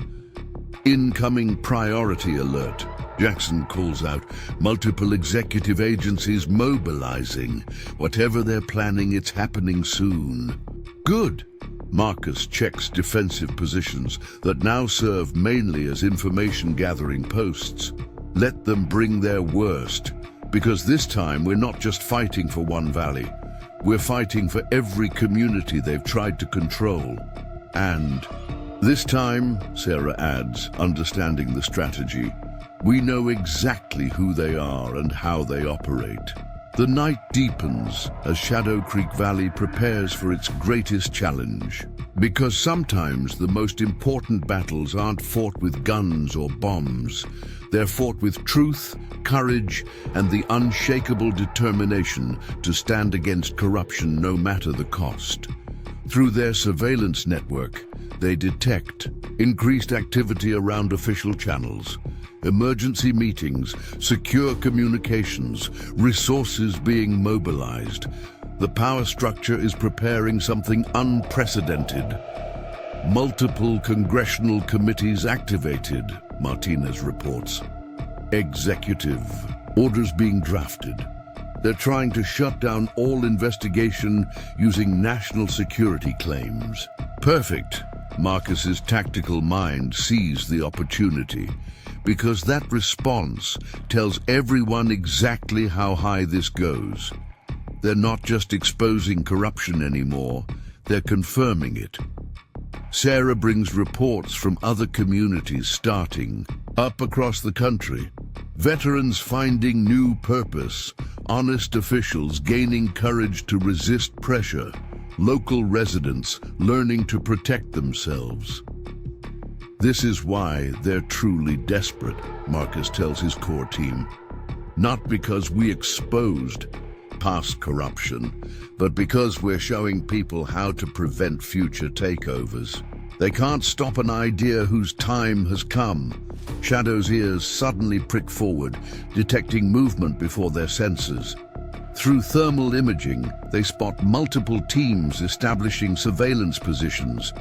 Incoming priority alert. Jackson calls out, multiple executive agencies mobilizing. Whatever they're planning, it's happening soon. Good. Marcus checks defensive positions that now serve mainly as information-gathering posts. Let them bring their worst, because this time we're not just fighting for one valley. We're fighting for every community they've tried to control. And this time, Sarah adds, understanding the strategy, we know exactly who they are and how they operate. The night deepens as Shadow Creek Valley prepares for its greatest challenge. Because sometimes the most important battles aren't fought with guns or bombs. They're fought with truth, courage, and the unshakable determination to stand against corruption no matter the cost. Through their surveillance network, they detect increased activity around official channels, emergency meetings, secure communications, resources being mobilized. The power structure is preparing something unprecedented. Multiple congressional committees activated, Martinez reports. Executive orders being drafted. They're trying to shut down all investigation using national security claims. Perfect. Marcus's tactical mind sees the opportunity, because that response tells everyone exactly how high this goes. They're not just exposing corruption anymore, they're confirming it. Sarah brings reports from other communities starting up across the country. Veterans finding new purpose, honest officials gaining courage to resist pressure, local residents learning to protect themselves. This is why they're truly desperate, Marcus tells his core team. Not because we exposed past corruption, but because we're showing people how to prevent future takeovers. They can't stop an idea whose time has come. Shadow's ears suddenly prick forward, detecting movement before their senses. Through thermal imaging, they spot multiple teams establishing surveillance positions,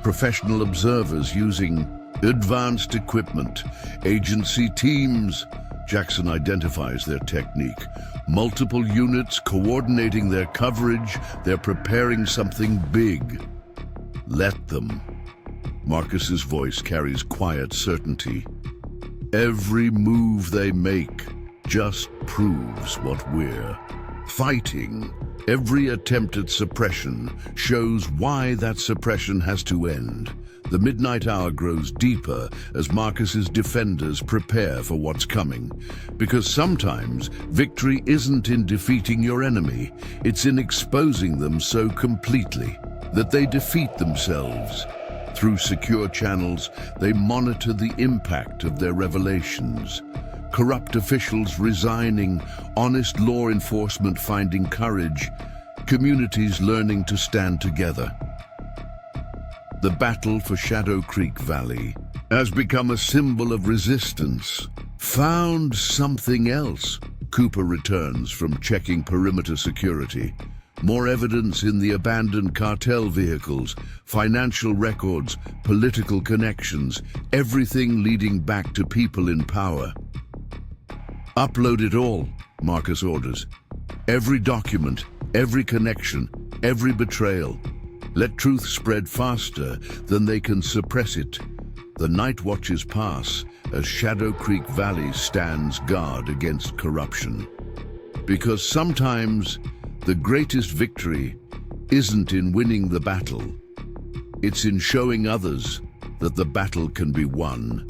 professional observers using advanced equipment, agency teams. Jackson identifies their technique. Multiple units coordinating their coverage. They're preparing something big. Let them. Marcus's voice carries quiet certainty. Every move they make just proves what we're fighting. Every attempt at suppression shows why that suppression has to end. The midnight hour grows deeper as Marcus's defenders prepare for what's coming. Because sometimes victory isn't in defeating your enemy, it's in exposing them so completely that they defeat themselves. Through secure channels, they monitor the impact of their revelations. Corrupt officials resigning, honest law enforcement finding courage, communities learning to stand together. The battle for Shadow Creek Valley has become a symbol of resistance. Found something else. Cooper returns from checking perimeter security. More evidence in the abandoned cartel vehicles, financial records, political connections, everything leading back to people in power. Upload it all, Marcus orders. Every document, every connection, every betrayal. Let truth spread faster than they can suppress it. The night watches pass as Shadow Creek Valley stands guard against corruption. Because sometimes the greatest victory isn't in winning the battle. It's in showing others that the battle can be won.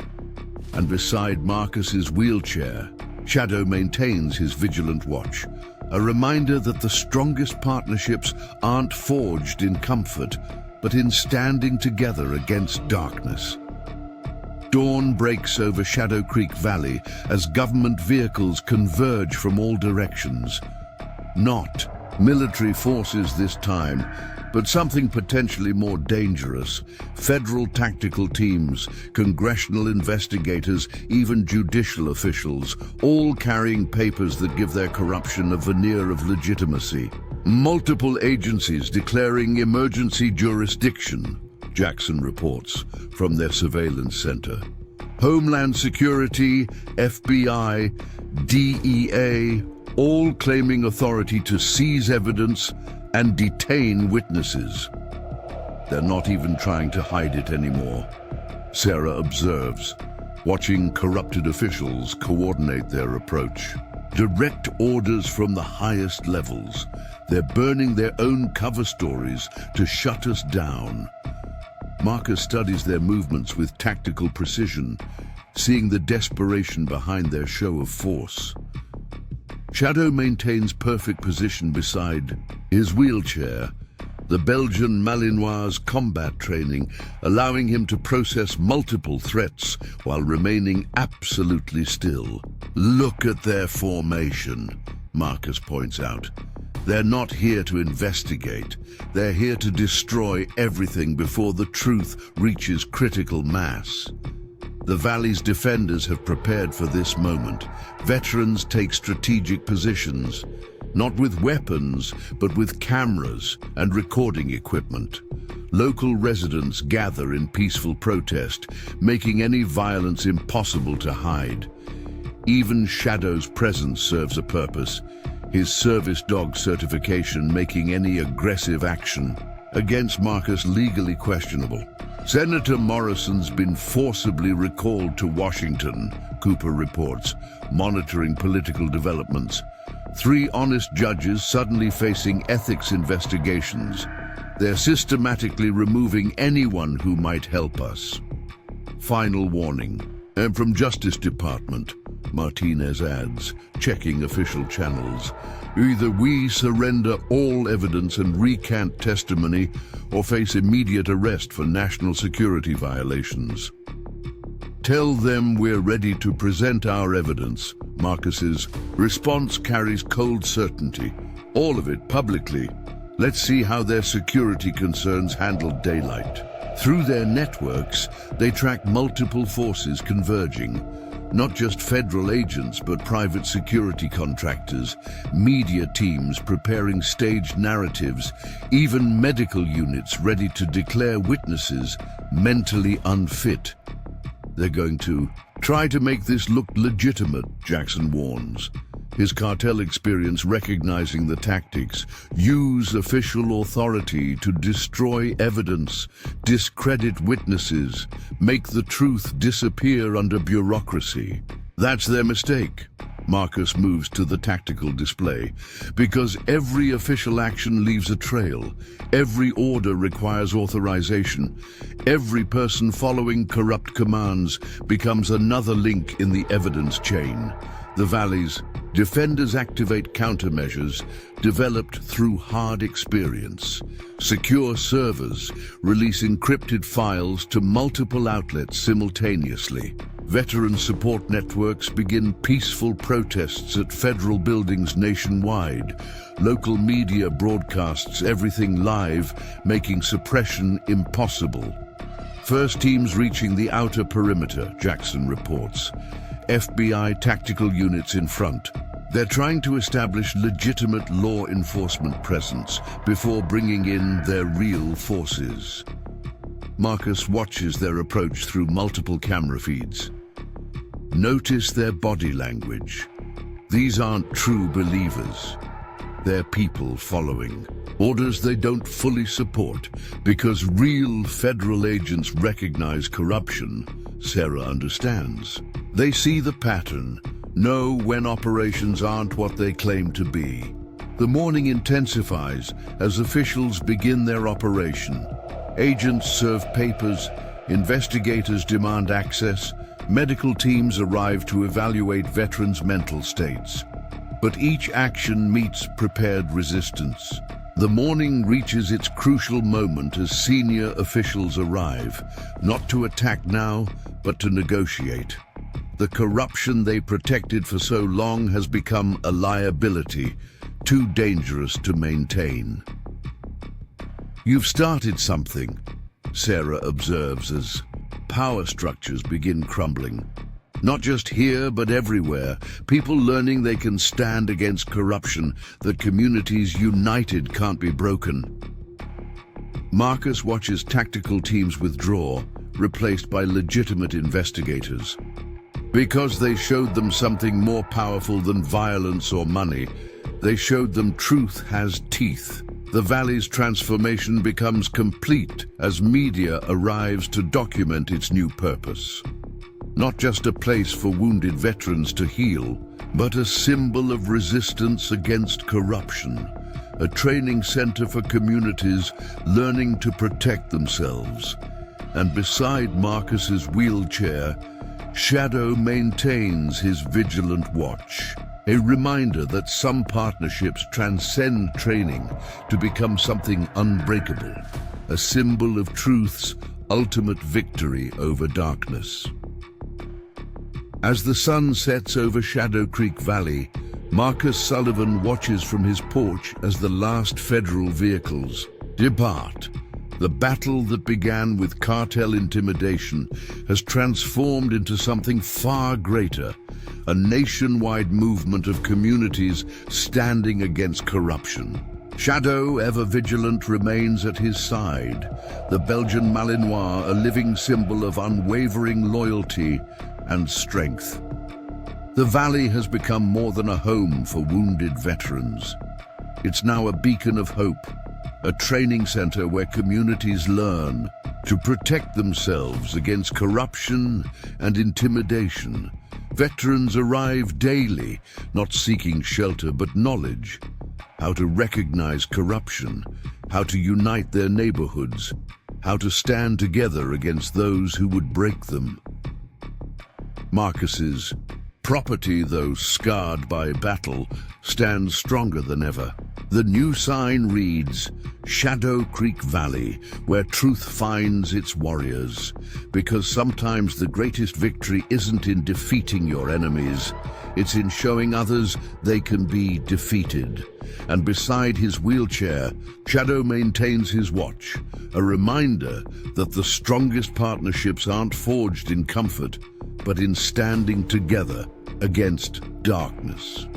And beside Marcus's wheelchair, Shadow maintains his vigilant watch, a reminder that the strongest partnerships aren't forged in comfort, but in standing together against darkness. Dawn breaks over Shadow Creek Valley as government vehicles converge from all directions. Not military forces this time, but something potentially more dangerous. Federal tactical teams, congressional investigators, even judicial officials, all carrying papers that give their corruption a veneer of legitimacy. Multiple agencies declaring emergency jurisdiction, Jackson reports from their surveillance center. Homeland Security, FBI, DEA, all claiming authority to seize evidence and detain witnesses. They're not even trying to hide it anymore, Sarah observes, watching corrupted officials coordinate their approach. Direct orders from the highest levels. They're burning their own cover stories to shut us down. Marcus studies their movements with tactical precision, seeing the desperation behind their show of force. Shadow maintains perfect position beside his wheelchair, the Belgian Malinois' combat training, allowing him to process multiple threats while remaining absolutely still. Look at their formation, Marcus points out. They're not here to investigate. They're here to destroy everything before the truth reaches critical mass. The Valley's defenders have prepared for this moment. Veterans take strategic positions, not with weapons, but with cameras and recording equipment. Local residents gather in peaceful protest, making any violence impossible to hide. Even Shadow's presence serves a purpose, his service dog certification making any aggressive action against Marcus legally questionable. Senator Morrison's been forcibly recalled to Washington, Cooper reports, monitoring political developments. 3 honest judges suddenly facing ethics investigations. They're systematically removing anyone who might help us. Final warning. And from Justice Department, Martinez adds, checking official channels. Either we surrender all evidence and recant testimony, or face immediate arrest for national security violations. Tell them we're ready to present our evidence. Marcus's response carries cold certainty, all of it publicly. Let's see how their security concerns handle daylight. Through their networks, they track multiple forces converging. Not just federal agents, but private security contractors, media teams preparing staged narratives, even medical units ready to declare witnesses mentally unfit. They're going to try to make this look legitimate, Jackson warns. His cartel experience recognizing the tactics, use official authority to destroy evidence, discredit witnesses, make the truth disappear under bureaucracy. That's their mistake. Marcus moves to the tactical display, because every official action leaves a trail. Every order requires authorization. Every person following corrupt commands becomes another link in the evidence chain. The Valley's defenders activate countermeasures developed through hard experience. Secure servers release encrypted files to multiple outlets simultaneously. Veteran support networks begin peaceful protests at federal buildings nationwide. Local media broadcasts everything live, making suppression impossible. First teams reaching the outer perimeter, Jackson reports. FBI tactical units in front. They're trying to establish legitimate law enforcement presence before bringing in their real forces. Marcus watches their approach through multiple camera feeds. Notice their body language. These aren't true believers. They're people following orders they don't fully support because real federal agents recognize corruption. Sarah understands. They see the pattern, know when operations aren't what they claim to be. The morning intensifies as officials begin their operation. Agents serve papers, investigators demand access, medical teams arrive to evaluate veterans' mental states. But each action meets prepared resistance. The morning reaches its crucial moment as senior officials arrive, not to attack now, but to negotiate. The corruption they protected for so long has become a liability, too dangerous to maintain. You've started something, Sarah observes as power structures begin crumbling. Not just here, but everywhere. People learning they can stand against corruption, that communities united can't be broken. Marcus watches tactical teams withdraw, replaced by legitimate investigators. Because they showed them something more powerful than violence or money, they showed them truth has teeth. The valley's transformation becomes complete as media arrives to document its new purpose. Not just a place for wounded veterans to heal, but a symbol of resistance against corruption. A training center for communities learning to protect themselves. And beside Marcus's wheelchair, Shadow maintains his vigilant watch. A reminder that some partnerships transcend training to become something unbreakable. A symbol of truth's ultimate victory over darkness. As the sun sets over Shadow Creek Valley, Marcus Sullivan watches from his porch as the last federal vehicles depart. The battle that began with cartel intimidation has transformed into something far greater, a nationwide movement of communities standing against corruption. Shadow, ever vigilant, remains at his side, the Belgian Malinois, a living symbol of unwavering loyalty and strength. The valley has become more than a home for wounded veterans. It's now a beacon of hope, a training center where communities learn to protect themselves against corruption and intimidation. Veterans arrive daily, not seeking shelter but knowledge, how to recognize corruption, how to unite their neighborhoods, how to stand together against those who would break them. Marcus's property, though scarred by battle, stands stronger than ever. The new sign reads, Shadow Creek Valley, where truth finds its warriors. Because sometimes the greatest victory isn't in defeating your enemies, it's in showing others they can be defeated. And beside his wheelchair, Shadow maintains his watch, a reminder that the strongest partnerships aren't forged in comfort, but in standing together against darkness.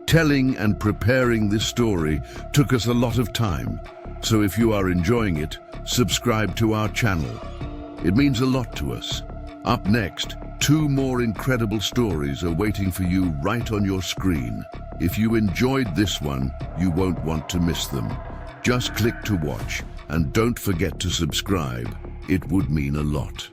Telling and preparing this story took us a lot of time, so if you are enjoying it, subscribe to our channel. It means a lot to us. Up next, 2 more incredible stories are waiting for you right on your screen. If you enjoyed this one, you won't want to miss them. Just click to watch, and don't forget to subscribe. It would mean a lot.